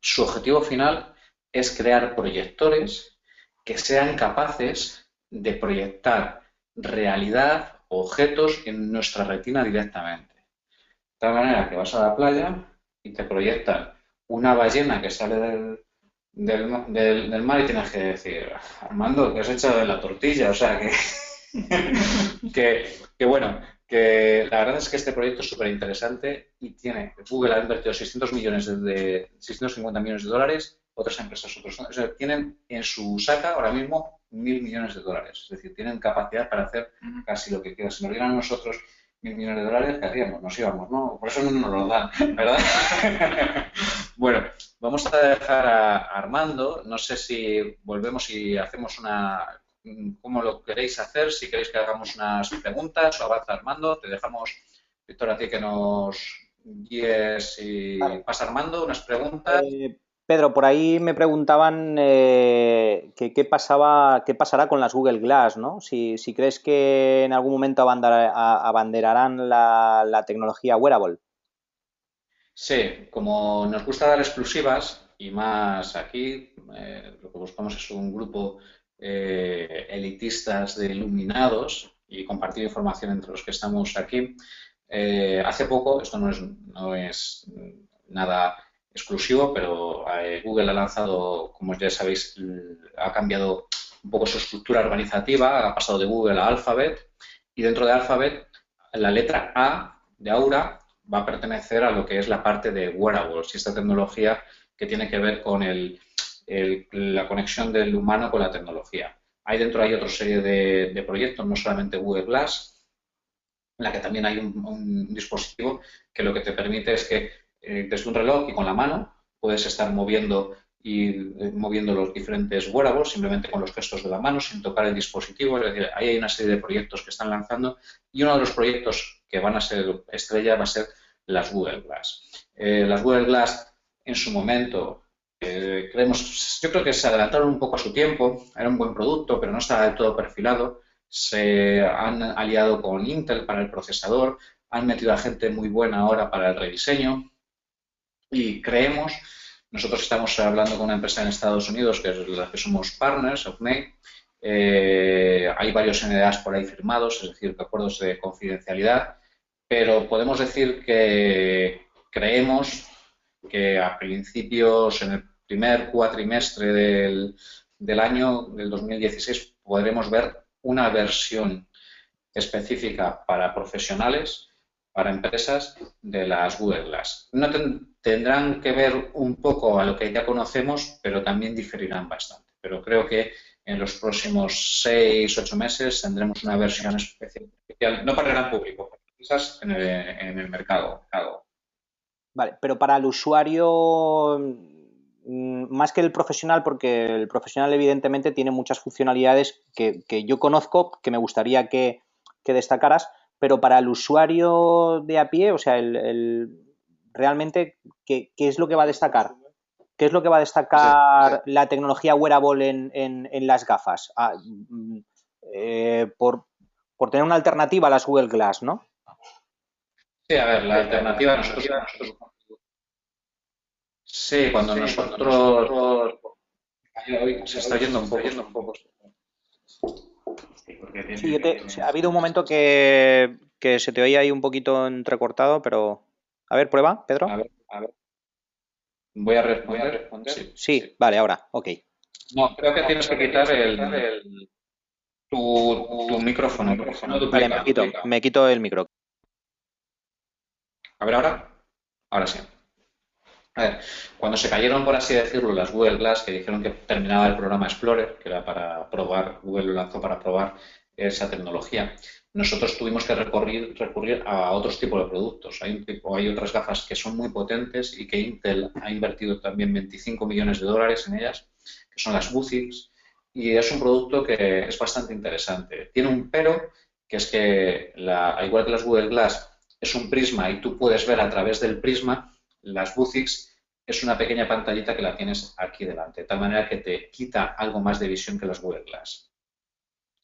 su objetivo final es crear proyectores que sean capaces de proyectar realidad o objetos en nuestra retina directamente. De tal manera que vas a la playa y te proyectan una ballena que sale del mar y tienes que decir, Armando, que has hecho de la tortilla, o sea que, que bueno, que la verdad es que este proyecto es súper interesante y Google ha invertido 650 millones de dólares, otras empresas, o sea, tienen en su saca ahora mismo 1.000 millones de dólares, es decir, tienen capacidad para hacer casi lo que quieran. Si nos dieran a nosotros 1.000 millones de dólares, ¿qué haríamos? Nos íbamos, ¿no? Por eso no nos lo dan, ¿verdad? Bueno, vamos a dejar a Armando, no sé si volvemos y hacemos cómo lo queréis hacer, si queréis que hagamos unas preguntas o avanza Armando, te dejamos, Víctor, a ti que nos guíes y Vale. pasa Armando, unas preguntas. Pedro, por ahí me preguntaban que qué pasará con las Google Glass, ¿no? Si crees que en algún momento abanderarán la tecnología wearable. Sí, como nos gusta dar exclusivas y más aquí, lo que buscamos es un grupo elitistas de iluminados y compartir información entre los que estamos aquí. Hace poco, esto no es nada exclusivo, pero Google ha lanzado, como ya sabéis, ha cambiado un poco su estructura organizativa, ha pasado de Google a Alphabet y dentro de Alphabet la letra A de Aura va a pertenecer a lo que es la parte de wearables y esta tecnología que tiene que ver con la conexión del humano con la tecnología. Ahí dentro hay otra serie de proyectos, no solamente Google Glass, en la que también hay un dispositivo que lo que te permite es que desde un reloj y con la mano puedes estar moviendo moviendo los diferentes wearables simplemente con los gestos de la mano sin tocar el dispositivo. Es decir, ahí hay una serie de proyectos que están lanzando y uno de los proyectos que van a ser estrella va a ser las Google Glass. Las Google Glass en su momento yo creo que se adelantaron un poco a su tiempo, era un buen producto, pero no estaba del todo perfilado. Se han aliado con Intel para el procesador, han metido a gente muy buena ahora para el rediseño y nosotros estamos hablando con una empresa en Estados Unidos que es la que somos partners, Opname, hay varios NDAs por ahí firmados, es decir, acuerdos de confidencialidad, pero podemos decir que creemos que a principios, en el primer cuatrimestre del año, del 2016, podremos ver una versión específica para profesionales, para empresas de las Google Glass. No tendrán que ver un poco a lo que ya conocemos, pero también diferirán bastante. Pero creo que en los próximos 6-8 meses tendremos una versión especial, no para el gran público, quizás en el mercado. Vale, pero para el usuario, más que el profesional, porque el profesional evidentemente tiene muchas funcionalidades que yo conozco, que me gustaría que destacaras, pero para el usuario de a pie, o sea, realmente, ¿qué es lo que va a destacar? ¿Qué es lo que va a destacar la tecnología wearable en las gafas? Por tener una alternativa a las Google Glass, ¿no? Sí, a ver, la alternativa nosotros sí, cuando nosotros hoy se está yendo un poco. Sí, ha habido un momento que se te oía ahí un poquito entrecortado, pero... A ver, prueba, Pedro. A ver. Voy a responder. Sí, vale, ahora, ok. No, creo que tienes que quitar tu micrófono, porque no Vale, duplica. me quito el micro. A ver ahora. Ahora sí. A ver, cuando se cayeron, por así decirlo, las Google Glass, que dijeron que terminaba el programa Explorer, que era para probar, Google lo lanzó para probar esa tecnología, nosotros tuvimos que recurrir a otros tipos de productos. Hay otras gafas que son muy potentes y que Intel ha invertido también 25 millones de dólares en ellas, que son las Vuzix, y es un producto que es bastante interesante. Tiene un pero, que es que, al igual que las Google Glass, es un prisma y tú puedes ver a través del prisma. Las Vuzix es una pequeña pantallita que la tienes aquí delante, de tal manera que te quita algo más de visión que las Google Glass.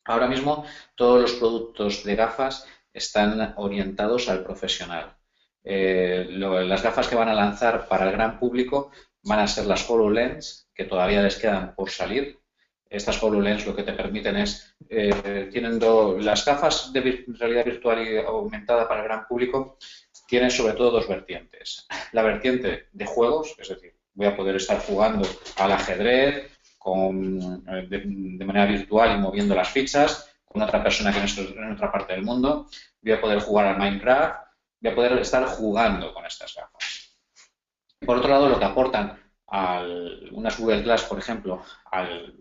Ahora mismo todos los productos de gafas están orientados al profesional. Las gafas que van a lanzar para el gran público van a ser las HoloLens, que todavía les quedan por salir. Estas HoloLens lo que te permiten es, las gafas de realidad virtual y aumentada para el gran público tienen sobre todo dos vertientes. La vertiente de juegos, es decir, voy a poder estar jugando al ajedrez de manera virtual y moviendo las fichas con otra persona que no es en otra parte del mundo. Voy a poder jugar al Minecraft, voy a poder estar jugando con estas gafas. Por otro lado, lo que aportan unas Google Glass, por ejemplo, al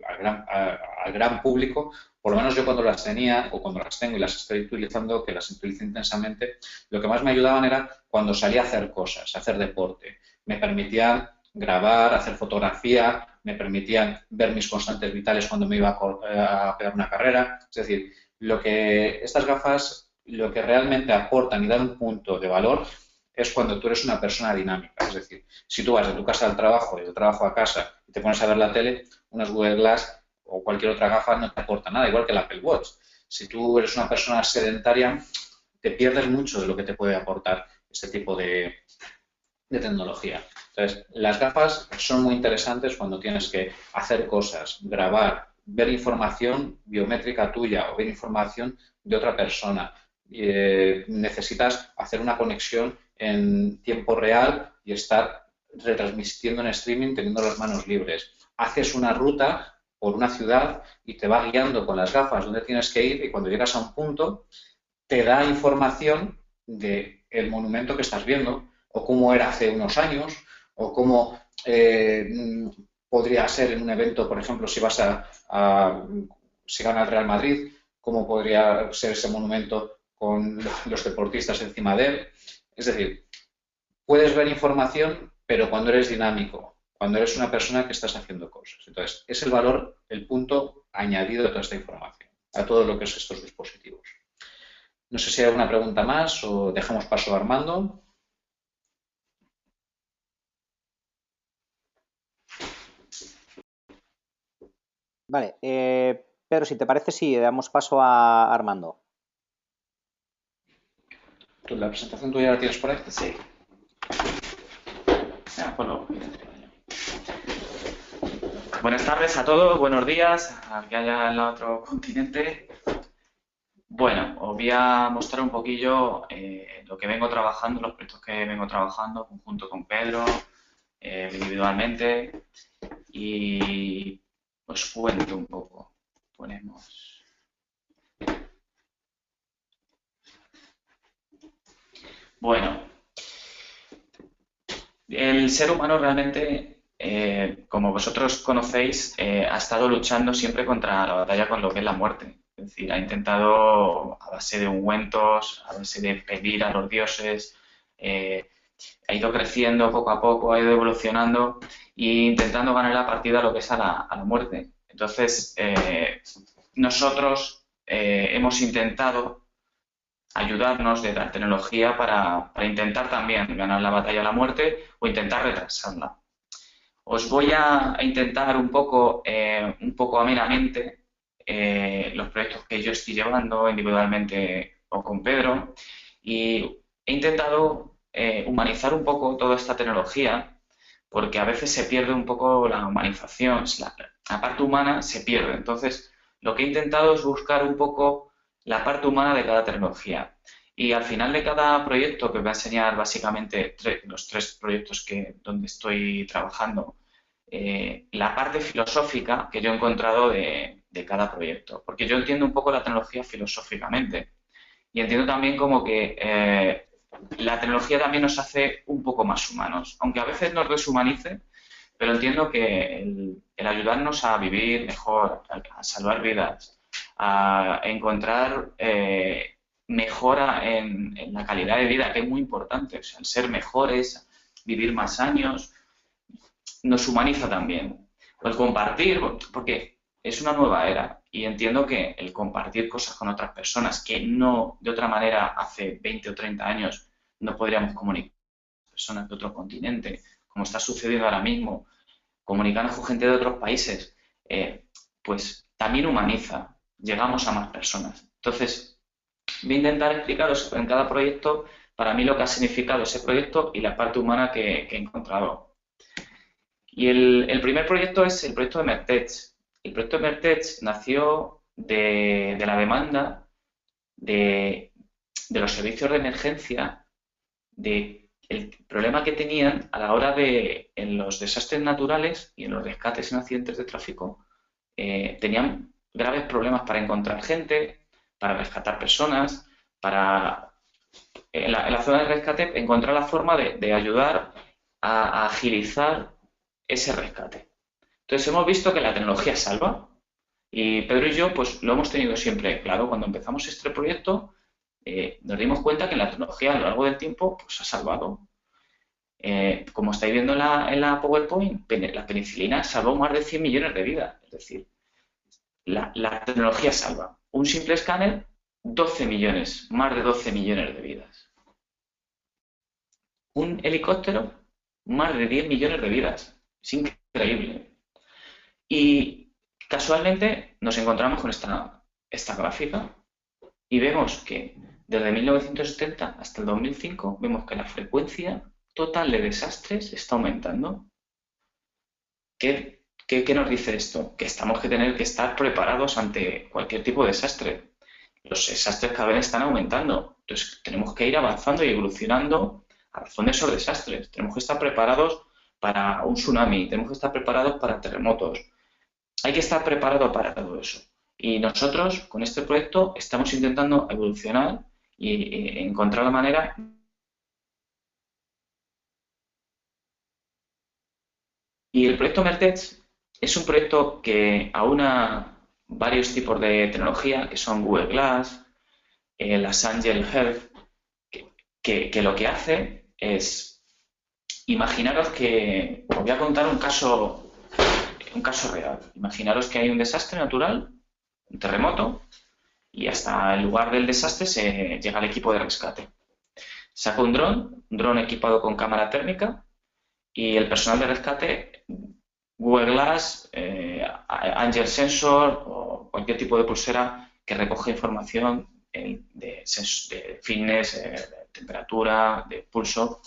gran público, por lo menos yo cuando las tenía o cuando las tengo y las estoy utilizando, que las utilizo intensamente, lo que más me ayudaban era cuando salía a hacer cosas, a hacer deporte. Me permitían grabar, hacer fotografía, me permitían ver mis constantes vitales cuando me iba a pegar una carrera. Es decir, estas gafas lo que realmente aportan y dan un punto de valor es cuando tú eres una persona dinámica. Es decir, si tú vas de tu casa al trabajo y del trabajo a casa y te pones a ver la tele, unas Google Glass o cualquier otra gafa no te aporta nada, igual que el Apple Watch. Si tú eres una persona sedentaria, te pierdes mucho de lo que te puede aportar este tipo de tecnología. Entonces, las gafas son muy interesantes cuando tienes que hacer cosas, grabar, ver información biométrica tuya o ver información de otra persona. Necesitas hacer una conexión en tiempo real y estar retransmitiendo en streaming teniendo las manos libres. Haces una ruta por una ciudad y te va guiando con las gafas donde tienes que ir y cuando llegas a un punto te da información del monumento que estás viendo o cómo era hace unos años o cómo podría ser en un evento, por ejemplo, si gana el Real Madrid, cómo podría ser ese monumento con los deportistas encima de él. Es decir, puedes ver información, pero cuando eres dinámico, cuando eres una persona que estás haciendo cosas. Entonces, es el valor, el punto añadido de toda esta información, a todo lo que es estos dispositivos. No sé si hay alguna pregunta más o dejamos paso a Armando. Vale, Pedro, si te parece, sí, damos paso a Armando. ¿La presentación tuya la tienes por ahí? Sí. Bueno. Buenas tardes a todos, buenos días, al que haya en el otro continente. Bueno, os voy a mostrar un poquillo lo que vengo trabajando, los proyectos que vengo trabajando junto con Pedro, individualmente, y os cuento un poco. Ponemos. Bueno, el ser humano realmente, como vosotros conocéis, ha estado luchando siempre contra la batalla con lo que es la muerte. Es decir, ha intentado a base de ungüentos, a base de pedir a los dioses, ha ido creciendo poco a poco, ha ido evolucionando e intentando ganar la partida a lo que es a la muerte. Entonces, nosotros hemos intentado ayudarnos de la tecnología para intentar también ganar la batalla a la muerte o intentar retrasarla. Os voy a intentar un poco amenamente los proyectos que yo estoy llevando individualmente o con Pedro y he intentado humanizar un poco toda esta tecnología porque a veces se pierde un poco la humanización, la parte humana se pierde. Entonces, lo que he intentado es buscar un poco la parte humana de cada tecnología. Y al final de cada proyecto, que os voy a enseñar básicamente los tres proyectos donde estoy trabajando, la parte filosófica que yo he encontrado de cada proyecto. Porque yo entiendo un poco la tecnología filosóficamente y entiendo también como que la tecnología también nos hace un poco más humanos, aunque a veces nos deshumanice, pero entiendo que el ayudarnos a vivir mejor, a salvar vidas, a encontrar mejora en la calidad de vida, que es muy importante, o sea, el ser mejores, vivir más años, nos humaniza también. O el compartir, porque es una nueva era y entiendo que el compartir cosas con otras personas que no de otra manera hace 20 o 30 años no podríamos comunicar con personas de otro continente, como está sucediendo ahora mismo, comunicarnos con gente de otros países, pues también humaniza, llegamos a más personas. Entonces, voy a intentar explicaros en cada proyecto para mí lo que ha significado ese proyecto y la parte humana que he encontrado. Y el primer proyecto es el proyecto de Mertech. El proyecto de Mertech nació de la demanda de los servicios de emergencia, de el problema que tenían a la hora de, en los desastres naturales y en los rescates en accidentes de tráfico, tenían graves problemas para encontrar gente, para rescatar personas, para, en la zona de rescate, encontrar la forma de ayudar a agilizar ese rescate. Entonces hemos visto que la tecnología salva y Pedro y yo pues lo hemos tenido siempre claro. Cuando empezamos este proyecto nos dimos cuenta que la tecnología a lo largo del tiempo pues ha salvado. Como estáis viendo en la PowerPoint, la penicilina salvó más de 100 millones de vidas. Es decir, la tecnología salva. Un simple escáner, 12 millones, más de 12 millones de vidas. Un helicóptero, más de 10 millones de vidas. Es increíble. Y casualmente nos encontramos con esta gráfica y vemos que desde 1970 hasta el 2005 vemos que la frecuencia total de desastres está aumentando. ¿Qué nos dice esto? Que estamos que tener que estar preparados ante cualquier tipo de desastre. Los desastres cada vez están aumentando. Entonces tenemos que ir avanzando y evolucionando a razón de esos desastres. Tenemos que estar preparados para un tsunami, tenemos que estar preparados para terremotos. Hay que estar preparado para todo eso. Y nosotros, con este proyecto, estamos intentando evolucionar y encontrar la manera. Y el proyecto Mertech es un proyecto que aúna varios tipos de tecnología, que son Google Glass, las Angel Health, que lo que hace es, imaginaros que, os voy a contar un caso real. Imaginaros que hay un desastre natural, un terremoto, y hasta el lugar del desastre se llega el equipo de rescate. Saca un dron equipado con cámara térmica, y el personal de rescate, Google Glass, Angel Sensor o cualquier tipo de pulsera que recoge información de fitness, de temperatura, de pulso.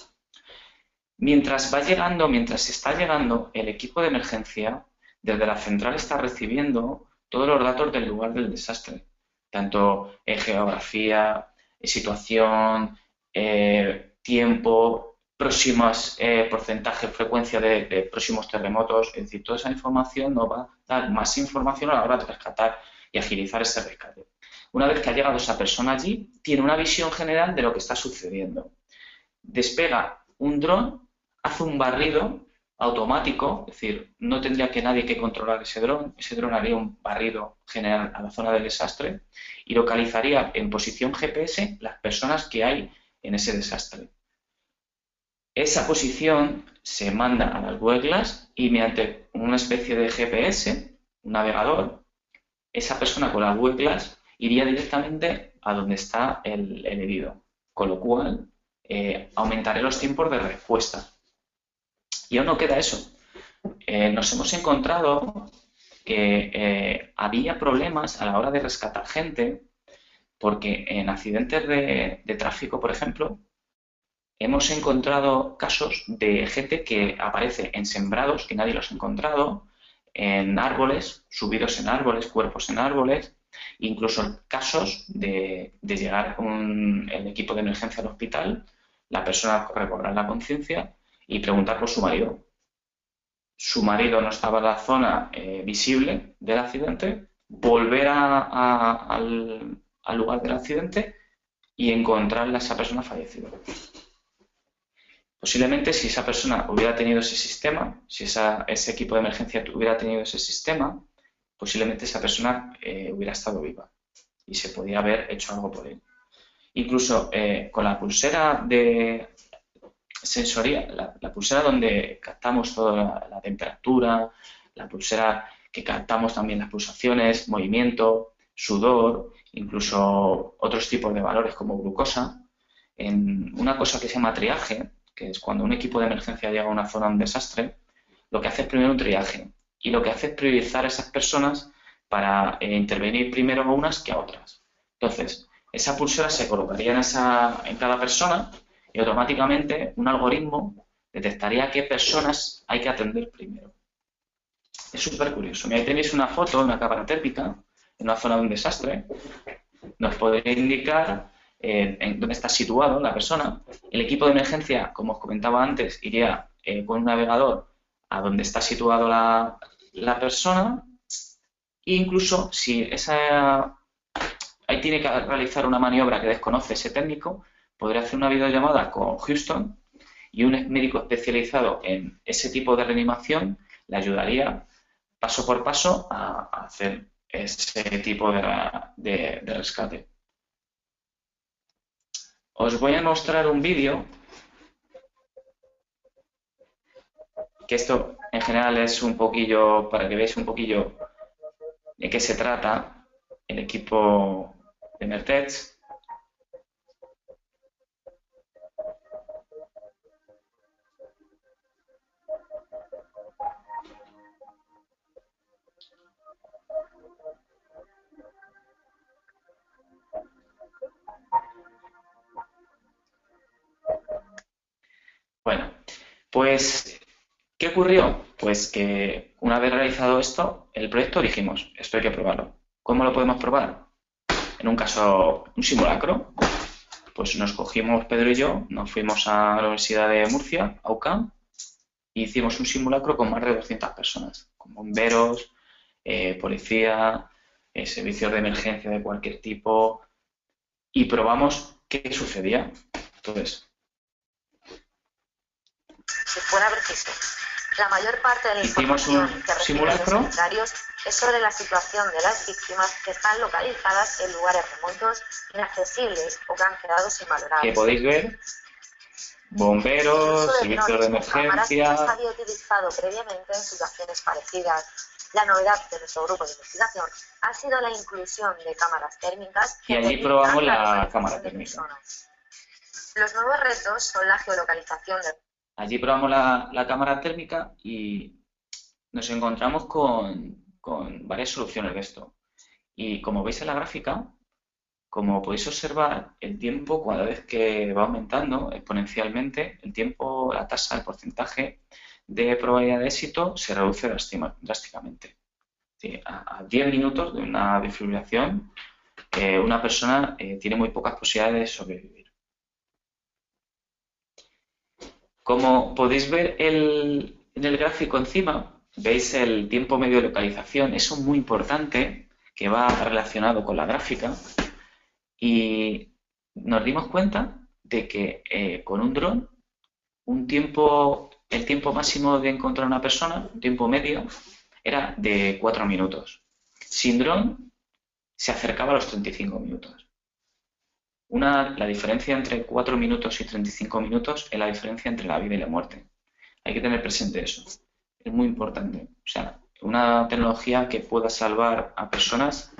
Mientras está llegando, el equipo de emergencia desde la central está recibiendo todos los datos del lugar del desastre, tanto en geografía, situación, tiempo, próximas porcentajes, frecuencia de próximos terremotos. Es decir, toda esa información nos va a dar más información a la hora de rescatar y agilizar ese rescate. Una vez que ha llegado esa persona allí, tiene una visión general de lo que está sucediendo. Despega un dron, hace un barrido automático, es decir, no tendría que nadie que controlar ese dron haría un barrido general a la zona del desastre y localizaría en posición GPS las personas que hay en ese desastre. Esa posición se manda a las Google Glass y mediante una especie de GPS, un navegador, esa persona con la Google Glass iría directamente a donde está el herido, con lo cual aumentaré los tiempos de respuesta. Y aún no queda eso. Nos hemos encontrado que había problemas a la hora de rescatar gente porque en accidentes de tráfico, por ejemplo, hemos encontrado casos de gente que aparece en sembrados que nadie los ha encontrado, en árboles, subidos en árboles, cuerpos en árboles, incluso casos de llegar el equipo de emergencia al hospital, la persona recobrar la conciencia y preguntar por su marido. su marido no estaba en la zona visible del accidente, volver al lugar del accidente y encontrar a esa persona fallecida. Posiblemente si esa persona hubiera tenido ese sistema, si ese equipo de emergencia hubiera tenido ese sistema, posiblemente esa persona hubiera estado viva y se podía haber hecho algo por él. Incluso con la pulsera de sensoría, la pulsera donde captamos toda la temperatura, la pulsera que captamos también las pulsaciones, movimiento, sudor, incluso otros tipos de valores como glucosa, en una cosa que se llama triaje, que es cuando un equipo de emergencia llega a una zona de un desastre, lo que hace es primero un triaje y lo que hace es priorizar a esas personas para intervenir primero a unas que a otras. Entonces, esa pulsera se colocaría en cada persona y automáticamente un algoritmo detectaría qué personas hay que atender primero. Es súper curioso. Ahí tenéis una foto de una cámara térmica en una zona de un desastre. Nos podría indicar en dónde está situado la persona. El equipo de emergencia, como os comentaba antes, iría con un navegador a donde está situado la persona. E incluso si ahí tiene que realizar una maniobra que desconoce ese técnico, podría hacer una videollamada con Houston y un médico especializado en ese tipo de reanimación le ayudaría paso por paso a hacer ese tipo de rescate. Os voy a mostrar un vídeo, que esto en general es un poquillo, para que veáis un poquillo de qué se trata el equipo de Mertech. Bueno, pues, ¿qué ocurrió? Pues que una vez realizado esto, el proyecto dijimos, esto hay que probarlo. ¿Cómo lo podemos probar? En un caso, un simulacro. Pues nos cogimos, Pedro y yo, nos fuimos a la Universidad de Murcia, a UCAM, e hicimos un simulacro con más de 200 personas, con bomberos, policía, servicios de emergencia de cualquier tipo, y probamos qué sucedía. Entonces, si fuera preciso. La mayor parte de la hicimos información un que reciben los simulacro sanitarios es sobre la situación de las víctimas que están localizadas en lugares remotos, inaccesibles o que han quedado sin valorar. que podéis ver, bomberos, servicios de emergencia. Se había utilizado previamente en situaciones parecidas. La novedad de nuestro grupo de investigación ha sido la inclusión de cámaras térmicas. Y allí probamos la cámara térmica. Los nuevos retos son la geolocalización de... Allí probamos la cámara térmica y nos encontramos con varias soluciones de esto. Y como veis en la gráfica, como podéis observar, el tiempo, cada vez que va aumentando exponencialmente, el tiempo, la tasa, el porcentaje de probabilidad de éxito se reduce drásticamente. Sí, a 10 minutos de una desfibrilación, una persona tiene muy pocas posibilidades de sobrevivir. Como podéis ver en el gráfico encima, veis el tiempo medio de localización. Eso es muy importante, que va relacionado con la gráfica. Y nos dimos cuenta de que con un dron, el tiempo máximo de encontrar a una persona, un tiempo medio, era de 4 minutos. Sin dron se acercaba a los 35 minutos. La diferencia entre 4 minutos y 35 minutos es la diferencia entre la vida y la muerte. Hay que tener presente eso. Es muy importante. O sea, una tecnología que pueda salvar a personas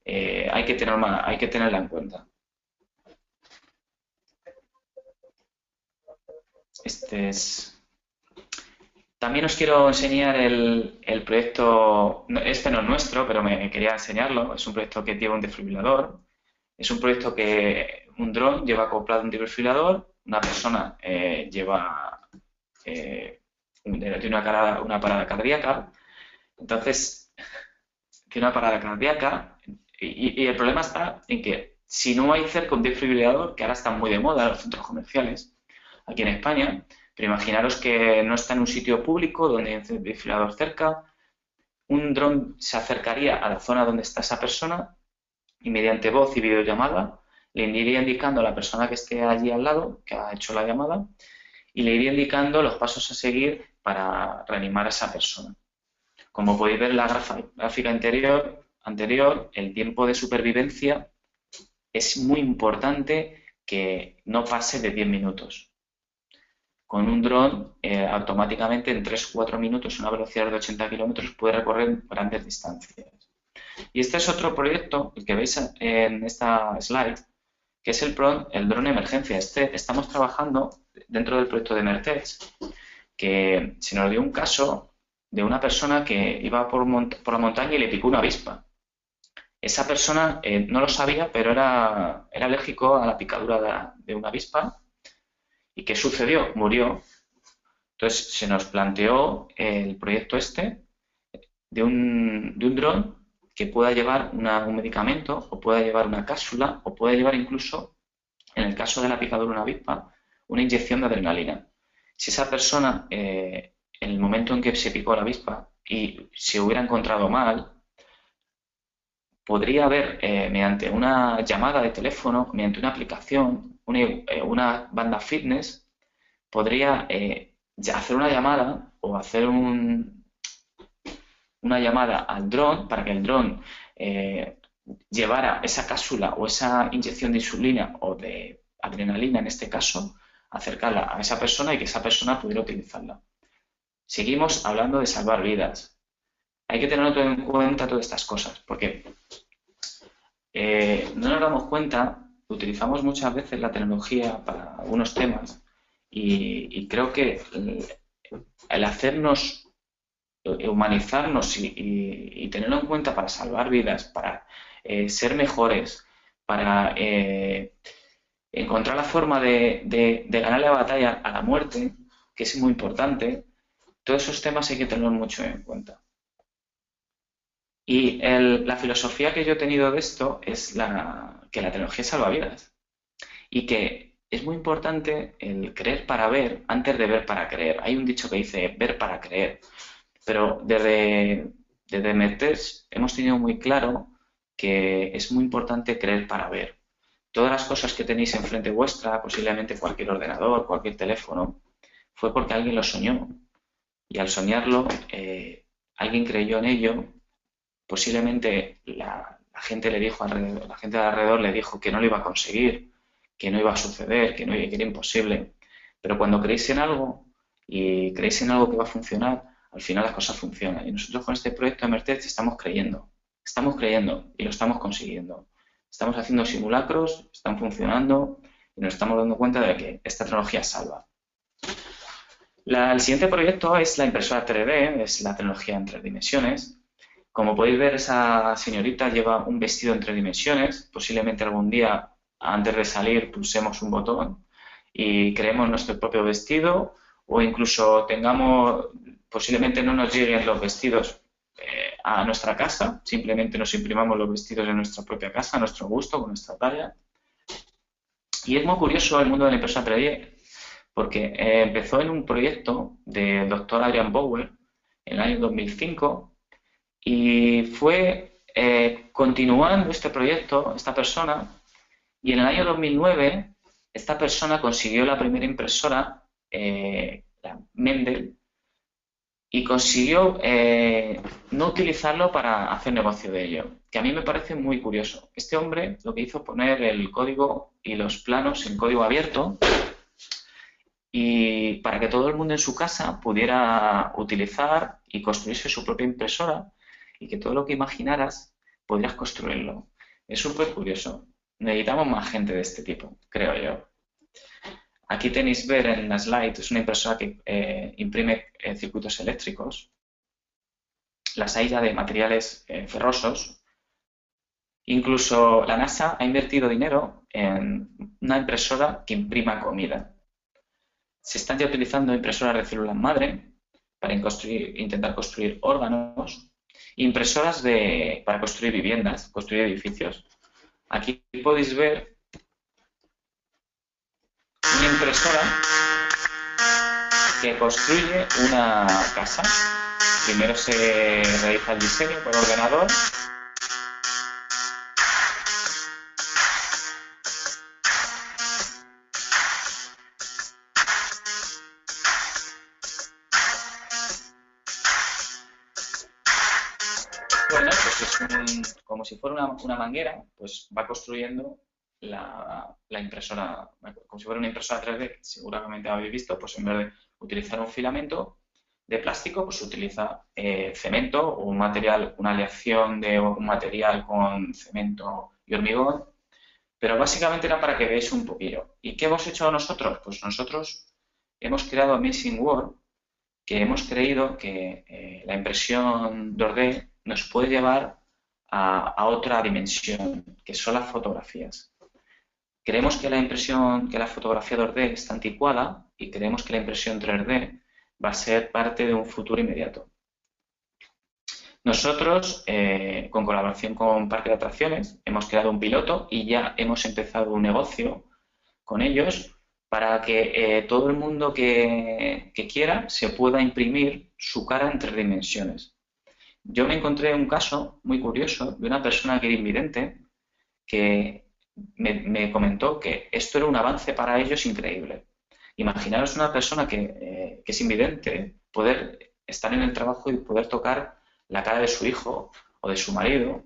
hay que tenerla en cuenta. También os quiero enseñar el proyecto. Este no es nuestro, pero me quería enseñarlo. Es un proyecto que lleva un desfibrilador. Es un proyecto que un dron lleva acoplado un desfibrilador, una persona tiene una parada cardíaca, entonces tiene una parada cardíaca y el problema está en que si no hay cerca un desfibrilador, que ahora está muy de moda en los centros comerciales, aquí en España, Pero imaginaros que no está en un sitio público donde hay un desfibrilador cerca. Un dron se acercaría a la zona donde está esa persona y mediante voz y videollamada le iría indicando a la persona que esté allí al lado, que ha hecho la llamada, y le iría indicando los pasos a seguir para reanimar a esa persona. Como podéis ver en la gráfica anterior, el tiempo de supervivencia es muy importante que no pase de 10 minutos. Con un dron, automáticamente en 3-4 minutos, a una velocidad de 80 kilómetros, puede recorrer grandes distancias. Y este es otro proyecto, el que veis en esta slide, que es el dron emergencia. Estamos trabajando dentro del proyecto de Emertech, que se nos dio un caso de una persona que iba por la montaña y le picó una avispa. Esa persona no lo sabía, pero era alérgico a la picadura de una avispa. ¿Y qué sucedió? Murió. Entonces se nos planteó el proyecto de un dron que pueda llevar un medicamento, o pueda llevar una cápsula, o pueda llevar incluso, en el caso de la picadura de una avispa, una inyección de adrenalina. Si esa persona, en el momento en que se picó la avispa y se hubiera encontrado mal, podría haber, mediante una llamada de teléfono, mediante una aplicación, una banda fitness, podría hacer una llamada o hacer una llamada al dron para que el dron llevara esa cápsula o esa inyección de insulina o de adrenalina, en este caso, acercarla a esa persona y que esa persona pudiera utilizarla. Seguimos hablando de salvar vidas. Hay que tener en cuenta todas estas cosas, porque no nos damos cuenta, utilizamos muchas veces la tecnología para algunos temas y creo que el hacernos, humanizarnos y tenerlo en cuenta para salvar vidas, para ser mejores, para encontrar la forma de ganar la batalla a la muerte, que es muy importante, todos esos temas hay que tenerlos mucho en cuenta. Y la filosofía que yo he tenido de esto es que la tecnología salva vidas y que es muy importante el creer para ver antes de ver para creer. Hay un dicho que dice ver para creer, pero desde Mertech hemos tenido muy claro que es muy importante creer para ver. Todas las cosas que tenéis enfrente vuestra, posiblemente cualquier ordenador, cualquier teléfono, fue porque alguien lo soñó. Y al soñarlo, alguien creyó en ello. Posiblemente la gente le dijo la gente de alrededor le dijo que no lo iba a conseguir, que no iba a suceder, que era imposible. Pero cuando creéis en algo y creéis en algo que va a funcionar, al final las cosas funcionan. Y nosotros con este proyecto de Emertech estamos creyendo y lo estamos consiguiendo. Estamos haciendo simulacros, están funcionando y nos estamos dando cuenta de que esta tecnología salva. El siguiente proyecto es la impresora 3D, es la tecnología en 3 dimensiones. Como podéis ver, esa señorita lleva un vestido en 3 dimensiones. Posiblemente algún día, antes de salir, pulsemos un botón y creemos nuestro propio vestido, o incluso posiblemente no nos lleguen los vestidos a nuestra casa, simplemente nos imprimamos los vestidos en nuestra propia casa, a nuestro gusto, con nuestra talla. Y es muy curioso el mundo de la impresora 3D, porque empezó en un proyecto del doctor Adrian Bower en el año 2005 y fue continuando este proyecto, esta persona, y en el año 2009 esta persona consiguió la primera impresora, la Mendel, y consiguió no utilizarlo para hacer negocio de ello, que a mí me parece muy curioso. Este hombre lo que hizo poner el código y los planos en código abierto y para que todo el mundo en su casa pudiera utilizar y construirse su propia impresora y que todo lo que imaginaras podrías construirlo. Es súper curioso. Necesitamos más gente de este tipo, creo yo. Aquí tenéis ver en la slide, es una impresora que imprime circuitos eléctricos. Las hay ya de materiales ferrosos. Incluso la NASA ha invertido dinero en una impresora que imprima comida. Se están ya utilizando impresoras de células madre para intentar construir órganos, impresoras para construir viviendas, construir edificios. Aquí podéis ver una impresora que construye una casa. Primero se realiza el diseño por ordenador. Bueno, pues es como si fuera una manguera, pues va construyendo la impresora, como si fuera una impresora 3D, seguramente habéis visto, pues en vez de utilizar un filamento de plástico, pues se utiliza cemento o un material, una aleación de un material con cemento y hormigón, pero básicamente era para que veáis un poquillo. ¿Y qué hemos hecho nosotros? Pues nosotros hemos creado Amazing World, que hemos creído que la impresión 2D nos puede llevar a otra dimensión, que son las fotografías. Creemos que la fotografía 2D está anticuada y creemos que la impresión 3D va a ser parte de un futuro inmediato. Nosotros, con colaboración con Parque de Atracciones, hemos creado un piloto y ya hemos empezado un negocio con ellos para que todo el mundo que quiera se pueda imprimir su cara en 3 dimensiones. Yo me encontré un caso muy curioso de una persona que era invidente que me comentó que esto era un avance para ellos increíble. Imaginaros una persona que es invidente, poder estar en el trabajo y poder tocar la cara de su hijo o de su marido.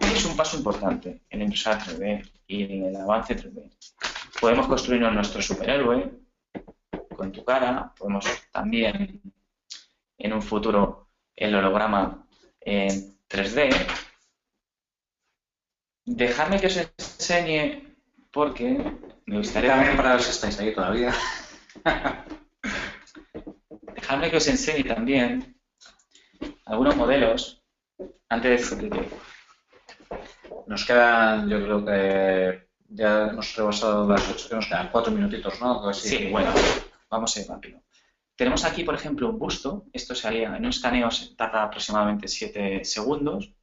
Es un paso importante en la impresora 3D y en el avance 3D. Podemos construirnos nuestro superhéroe con tu cara, podemos también en un futuro el holograma en 3D. Dejadme que os enseñe porque me gustaría... También para los que estáis ahí todavía. Dejadme que os enseñe también algunos modelos antes de que... Nos quedan, yo creo que ya hemos rebasado las 8, que nos quedan 4 minutitos, ¿no? Sí, bueno, vamos a ir rápido. Tenemos aquí, por ejemplo, un busto. Esto se haría en un escaneo, se tarda aproximadamente 7 segundos.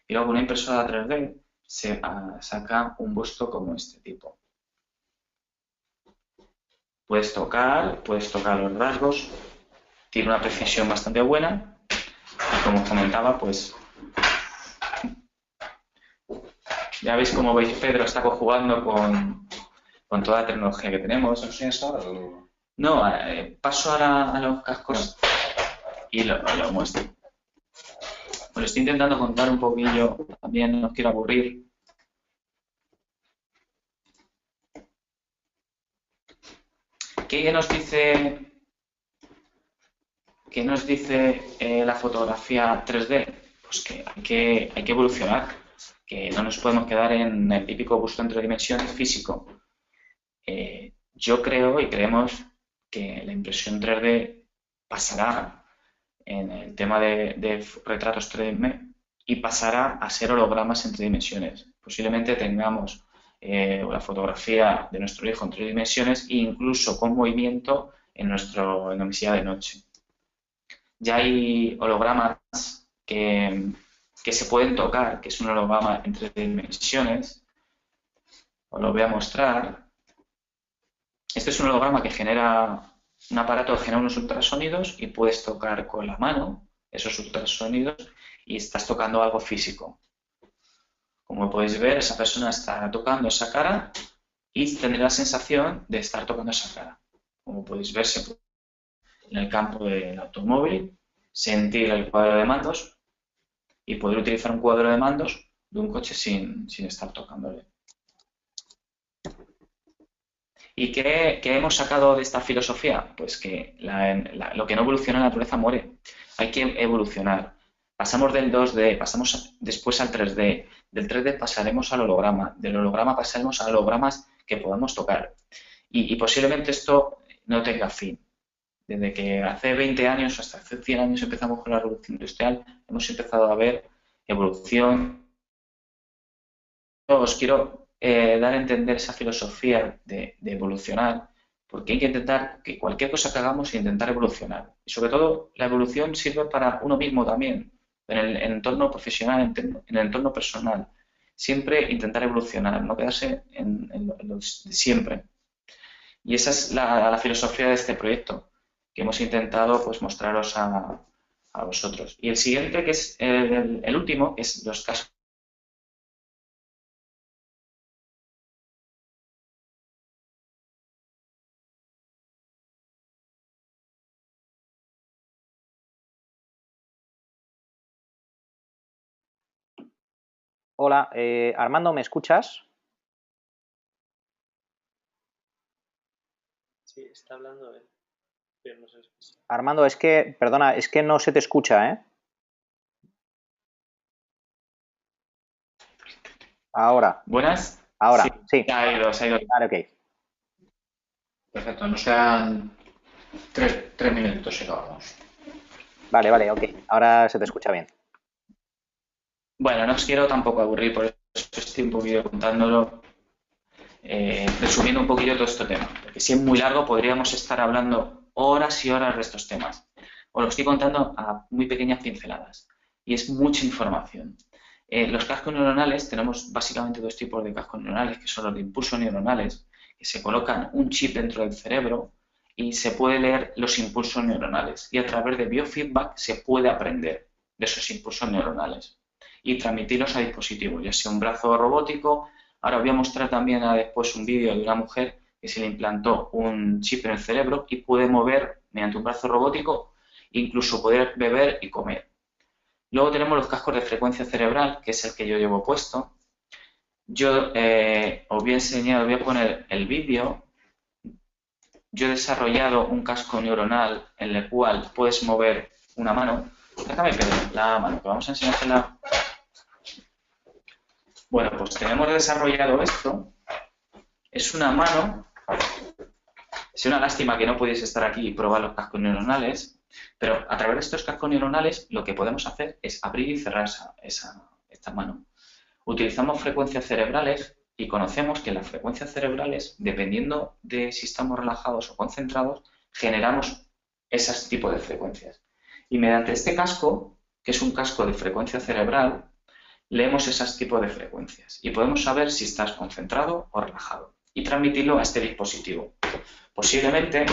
Y luego con una impresora 3D se saca un busto como este tipo. Puedes tocar los rasgos, tiene una precisión bastante buena y como os comentaba, pues ya veis cómo Pedro está conjugando con toda la tecnología que tenemos. ¿Eso enseñas ahora? No, paso a los cascos y lo muestro. Bueno, estoy intentando contar un poquillo, también no os quiero aburrir. ¿Qué nos dice la fotografía 3D? Pues que hay que evolucionar, que no nos podemos quedar en el típico busto en 3 dimensiones físico. Yo creo y creemos que la impresión 3D pasará en el tema de retratos 3D y pasará a ser hologramas en 3 dimensiones. Posiblemente tengamos la fotografía de nuestro hijo en 3 dimensiones e incluso con movimiento en la mesilla de noche. Ya hay hologramas que se pueden tocar, que es un holograma en 3 dimensiones. Os lo voy a mostrar. Este es un holograma que genera un aparato que genera unos ultrasonidos y puedes tocar con la mano esos ultrasonidos y estás tocando algo físico. Como podéis ver, esa persona está tocando esa cara y tendrá la sensación de estar tocando esa cara. Como podéis ver, se puede en el campo del automóvil sentir el cuadro de mandos y poder utilizar un cuadro de mandos de un coche sin estar tocándole. ¿Y qué hemos sacado de esta filosofía? Pues que lo que no evoluciona en la naturaleza muere. Hay que evolucionar. Pasamos del 2D, pasamos después al 3D. Del 3D pasaremos al holograma. Del holograma pasaremos a hologramas que podamos tocar. Y posiblemente esto no tenga fin. Desde que hace 20 años hasta hace 100 años empezamos con la revolución industrial, hemos empezado a ver evolución. Os quiero dar a entender esa filosofía de evolucionar, porque hay que intentar que cualquier cosa que hagamos intentar evolucionar. Y sobre todo la evolución sirve para uno mismo también, en el entorno profesional, en el entorno personal. Siempre intentar evolucionar, no quedarse en lo de siempre. Y esa es la filosofía de este proyecto. que hemos intentado pues mostraros a vosotros. Y el siguiente, que es el último, es los cascos. Hola, Armando, ¿me escuchas? Sí, está hablando él, pero no se escucha. Armando, perdona, es que no se te escucha, ¿eh? Ahora. ¿Buenas? Ahora, sí. Se ha ido. Vale, ok. Perfecto, nos quedan tres minutos y acabamos. Vale, ok. Ahora se te escucha bien. Bueno, no os quiero tampoco aburrir, por eso estoy un poquito contándolo, resumiendo un poquillo todo este tema. Porque si es muy largo, podríamos estar hablando horas y horas de estos temas. Os lo estoy contando a muy pequeñas pinceladas. Y es mucha información. Los cascos neuronales, tenemos básicamente dos tipos de cascos neuronales, que son los de impulsos neuronales, que se colocan un chip dentro del cerebro y se puede leer los impulsos neuronales. Y a través de biofeedback se puede aprender de esos impulsos neuronales y transmitirlos a dispositivos, ya sea un brazo robótico. Ahora os voy a mostrar también después un vídeo de una mujer que se le implantó un chip en el cerebro y puede mover mediante un brazo robótico, incluso poder beber y comer. Luego tenemos los cascos de frecuencia cerebral, que es el que yo llevo puesto. Yo os voy a enseñar, os voy a poner el vídeo. Yo he desarrollado un casco neuronal en el cual puedes mover una mano. Déjame Pedro, la mano, que vamos a enseñársela. Bueno, pues tenemos desarrollado esto. Es una mano. Es una lástima que no pudiese estar aquí y probar los cascos neuronales, pero a través de estos cascos neuronales lo que podemos hacer es abrir y cerrar esta mano. Utilizamos frecuencias cerebrales y conocemos que las frecuencias cerebrales, dependiendo de si estamos relajados o concentrados, generamos ese tipo de frecuencias. Y mediante este casco, que es un casco de frecuencia cerebral, leemos esos tipos de frecuencias y podemos saber si estás concentrado o relajado y transmitirlo a este dispositivo. Posiblemente,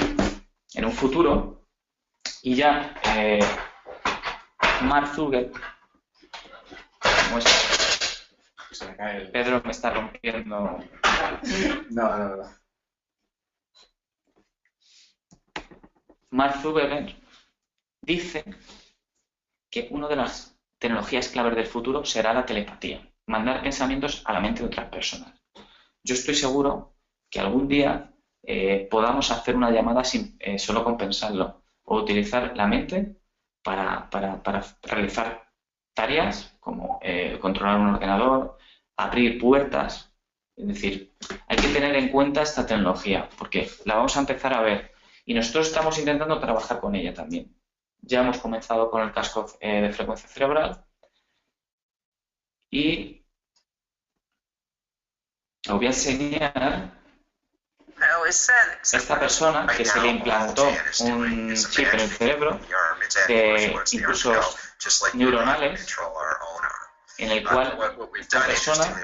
en un futuro, y ya Mark Zuckerberg, Se me cae el... Pedro me está rompiendo. No. Mark Zuckerberg dice que una de las tecnologías claves del futuro será la telepatía, mandar pensamientos a la mente de otras personas. Yo estoy seguro que algún día podamos hacer una llamada solo con pensarlo, o utilizar la mente para realizar tareas como controlar un ordenador, abrir puertas. Es decir, hay que tener en cuenta esta tecnología porque la vamos a empezar a ver y nosotros estamos intentando trabajar con ella también. Ya hemos comenzado con el casco de frecuencia cerebral y os voy a enseñar esta persona que se le implantó un chip en el cerebro de impulsos neuronales en el cual esta persona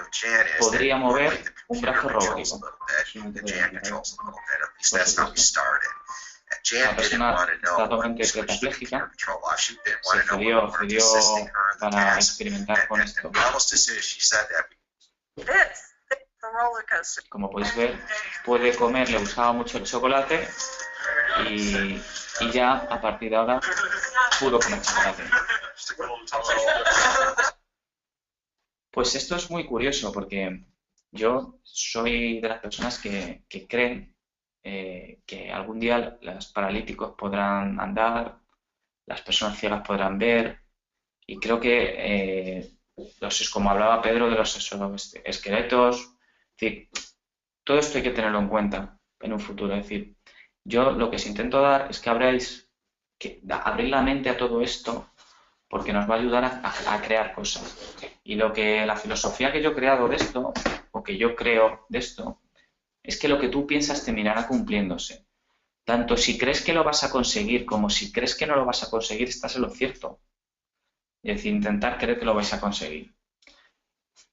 podría mover un brazo robótico. La persona está totalmente tetrapléjica, se cedió para experimentar con esto. Como podéis ver, puede comer, le gustaba mucho el chocolate y ya a partir de ahora pudo comer chocolate. Pues esto es muy curioso porque yo soy de las personas que creen que algún día los paralíticos podrán andar, las personas ciegas podrán ver y creo que como hablaba Pedro de los esqueletos, es decir, todo esto hay que tenerlo en cuenta en un futuro. Es decir, yo lo que os intento dar es que abrir la mente a todo esto porque nos va a ayudar a crear cosas. Y la filosofía que yo he creado de esto, o que yo creo de esto, es que lo que tú piensas terminará cumpliéndose. Tanto si crees que lo vas a conseguir como si crees que no lo vas a conseguir, estás en lo cierto. Es decir, intentar creer que lo vais a conseguir.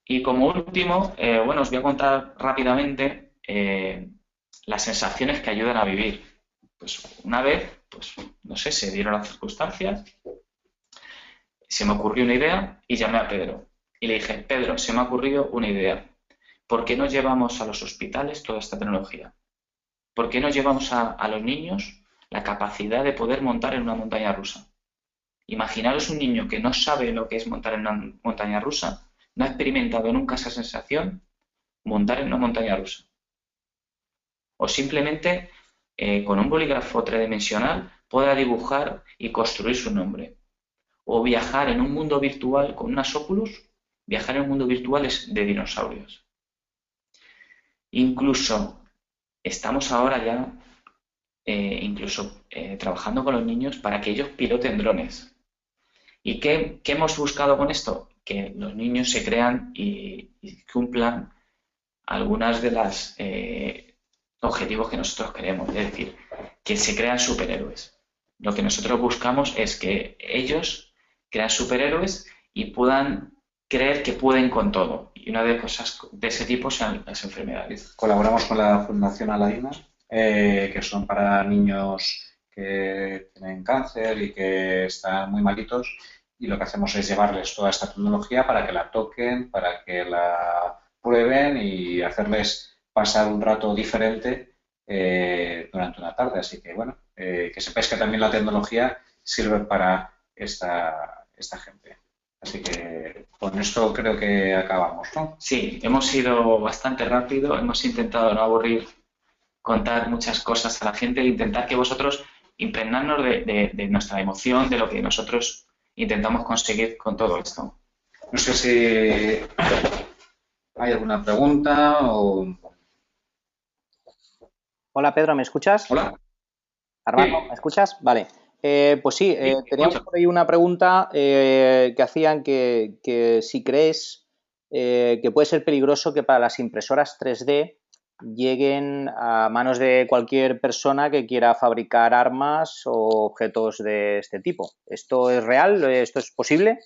Y como último, bueno, os voy a contar rápidamente las sensaciones que ayudan a vivir. Pues una vez, pues no sé, se dieron las circunstancias, se me ocurrió una idea y llamé a Pedro. Y le dije, Pedro, se me ha ocurrido una idea. ¿Por qué no llevamos a los hospitales toda esta tecnología? ¿Por qué no llevamos a los niños la capacidad de poder montar en una montaña rusa? Imaginaros un niño que no sabe lo que es montar en una montaña rusa, no ha experimentado nunca esa sensación, montar en una montaña rusa. O simplemente con un bolígrafo tridimensional pueda dibujar y construir su nombre. O viajar en un mundo virtual con unas Oculus, viajar en un mundo virtual es de dinosaurios. Incluso estamos ahora ya trabajando con los niños para que ellos piloten drones. ¿Y qué hemos buscado con esto? Que los niños se crean y cumplan algunas de las objetivos que nosotros queremos, es decir, que se crean superhéroes. Lo que nosotros buscamos es que ellos crean superhéroes y puedan creer que pueden con todo. Y una de cosas de ese tipo son las enfermedades. Colaboramos con la Fundación Aladina, que son para niños que tienen cáncer y que están muy malitos, y lo que hacemos es llevarles toda esta tecnología para que la toquen, para que la prueben y hacerles pasar un rato diferente durante una tarde. Así que, bueno, que sepáis que también la tecnología sirve para esta gente. Así que con esto creo que acabamos, ¿no? Sí, hemos ido bastante rápido, hemos intentado no aburrir, contar muchas cosas a la gente e intentar que vosotros impregnarnos de nuestra emoción, de lo que nosotros intentamos conseguir con todo esto. No sé si hay alguna pregunta o... Hola Pedro, ¿me escuchas? Hola. Armando, Sí. ¿me escuchas? Vale. Pues sí, Sí, teníamos por ahí una pregunta que hacían que si crees que puede ser peligroso que para las impresoras 3D lleguen a manos de cualquier persona que quiera fabricar armas o objetos de este tipo. ¿Esto es real? ¿Esto es posible?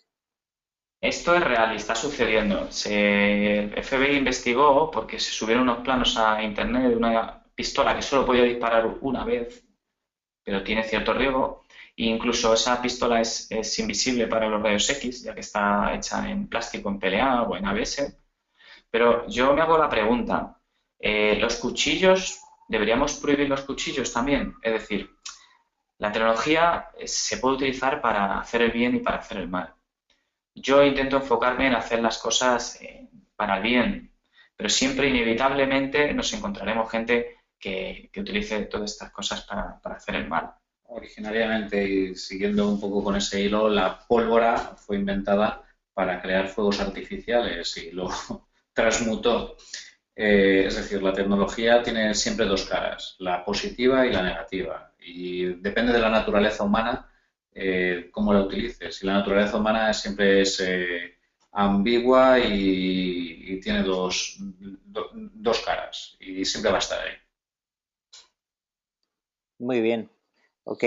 Esto es real y está sucediendo. El FBI investigó porque se subieron unos planos a internet de una pistola que solo podía disparar una vez, pero tiene cierto riesgo. E incluso esa pistola es invisible para los rayos X, ya que está hecha en plástico en PLA o en ABS. Pero yo me hago la pregunta, ¿los cuchillos, deberíamos prohibir los cuchillos también? Es decir, la tecnología se puede utilizar para hacer el bien y para hacer el mal. Yo intento enfocarme en hacer las cosas para el bien, pero siempre inevitablemente nos encontraremos gente que utilice todas estas cosas para hacer el mal. Originariamente, y siguiendo un poco con ese hilo, la pólvora fue inventada para crear fuegos artificiales y lo transmutó. Es decir, la tecnología tiene siempre dos caras, la positiva y la negativa. Y depende de la naturaleza humana cómo la utilices. Y la naturaleza humana siempre es ambigua y tiene dos caras. Y siempre va a estar ahí. Muy bien. Ok,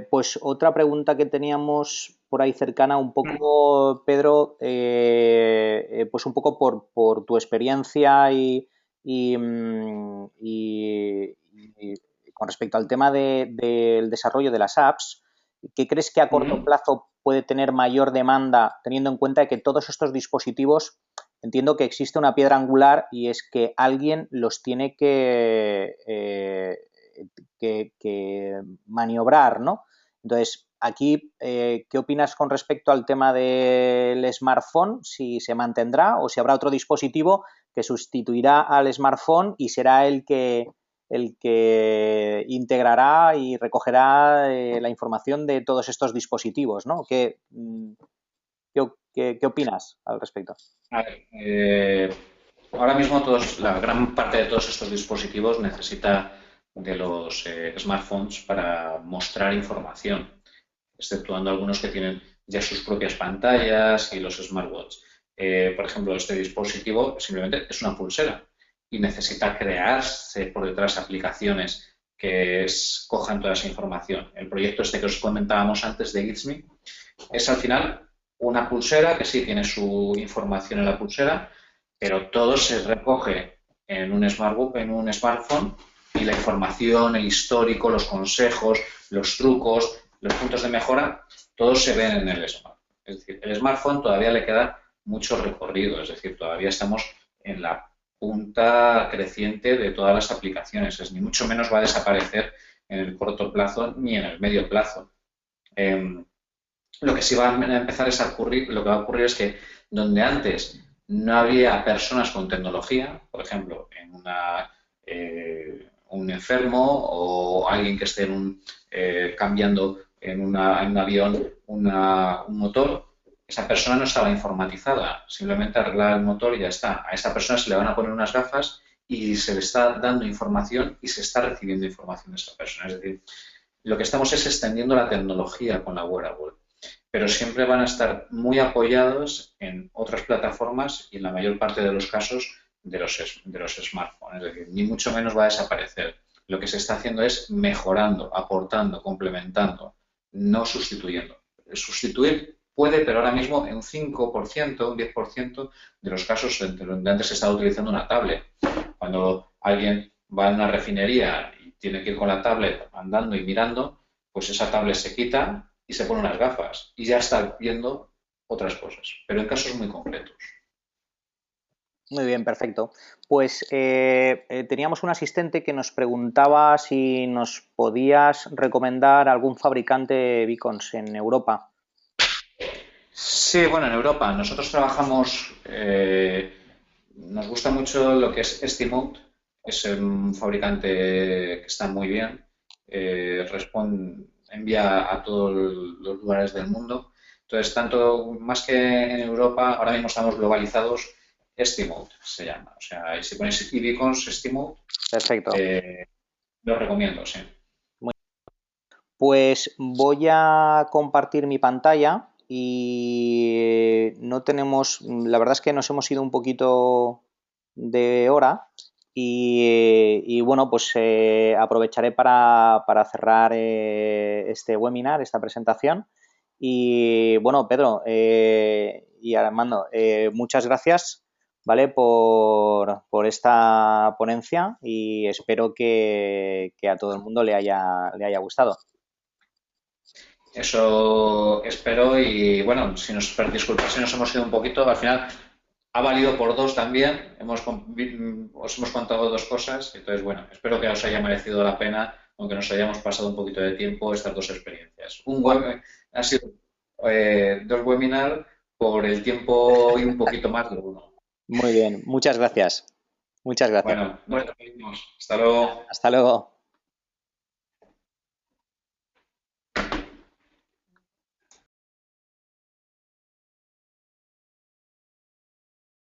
pues otra pregunta que teníamos por ahí cercana, un poco, Pedro, pues un poco por tu experiencia y con respecto al tema del desarrollo de las apps, ¿qué crees que a corto plazo puede tener mayor demanda, teniendo en cuenta que todos estos dispositivos, entiendo que existe una piedra angular y es que alguien los tiene que maniobrar, ¿no? Entonces, aquí, ¿qué opinas con respecto al tema del smartphone? Si se mantendrá o si habrá otro dispositivo que sustituirá al smartphone y será el que integrará y recogerá la información de todos estos dispositivos, ¿no? ¿Qué opinas al respecto? A ver, ahora mismo la gran parte de todos estos dispositivos necesita de los smartphones para mostrar información, exceptuando algunos que tienen ya sus propias pantallas y los smartwatches. Por ejemplo, este dispositivo simplemente es una pulsera y necesita crearse por detrás aplicaciones que cojan toda esa información. El proyecto este que os comentábamos antes de Gizme es al final una pulsera que sí tiene su información en la pulsera, pero todo se recoge en un smartphone y la información, el histórico, los consejos, los trucos, los puntos de mejora, todos se ven en el smartphone. Es decir, el smartphone todavía le queda mucho recorrido, es decir, todavía estamos en la punta creciente de todas las aplicaciones, ni mucho menos va a desaparecer en el corto plazo ni en el medio plazo. Lo que sí va a empezar es a ocurrir, lo que va a ocurrir es que donde antes no había personas con tecnología, por ejemplo, en un enfermo o alguien que esté cambiando en un avión un motor, esa persona no estaba informatizada, simplemente arreglaba el motor y ya está. A esa persona se le van a poner unas gafas y se le está dando información y se está recibiendo información de esa persona. Es decir, lo que estamos es extendiendo la tecnología con la wearable, pero siempre van a estar muy apoyados en otras plataformas y en la mayor parte de los casos de los smartphones. Es decir, ni mucho menos va a desaparecer. Lo que se está haciendo es mejorando, aportando, complementando, no sustituyendo. Sustituir puede, pero ahora mismo en un 5%, un 10% de los casos donde antes se estaba utilizando una tablet. Cuando alguien va a una refinería y tiene que ir con la tablet andando y mirando, pues esa tablet se quita y se pone unas gafas y ya está viendo otras cosas, pero en casos muy concretos. Muy bien, perfecto. Pues teníamos un asistente que nos preguntaba si nos podías recomendar algún fabricante de beacons en Europa. Sí, bueno, en Europa nosotros trabajamos, nos gusta mucho lo que es Estimote, es un fabricante que está muy bien, envía a todos los lugares del mundo. Entonces, tanto más que en Europa, ahora mismo estamos globalizados, Estimote se llama. O sea, si ponéis iBeacons Estimote, Perfecto. lo recomiendo, sí. Pues voy a compartir mi pantalla y no tenemos, la verdad es que nos hemos ido un poquito de hora y bueno, pues aprovecharé para cerrar este webinar, esta presentación. Y bueno, Pedro y Armando, muchas gracias, ¿vale? Por esta ponencia y espero que a todo el mundo le haya gustado. Eso espero y bueno, disculpad si nos hemos ido un poquito, al final ha valido por dos también, os hemos contado dos cosas, entonces bueno, espero que os haya merecido la pena, aunque nos hayamos pasado un poquito de tiempo estas dos experiencias. Ha sido dos webinars por el tiempo y un poquito más de uno. Muy bien, muchas gracias. Muchas gracias. Bueno, nos despedimos. Hasta luego. Hasta luego.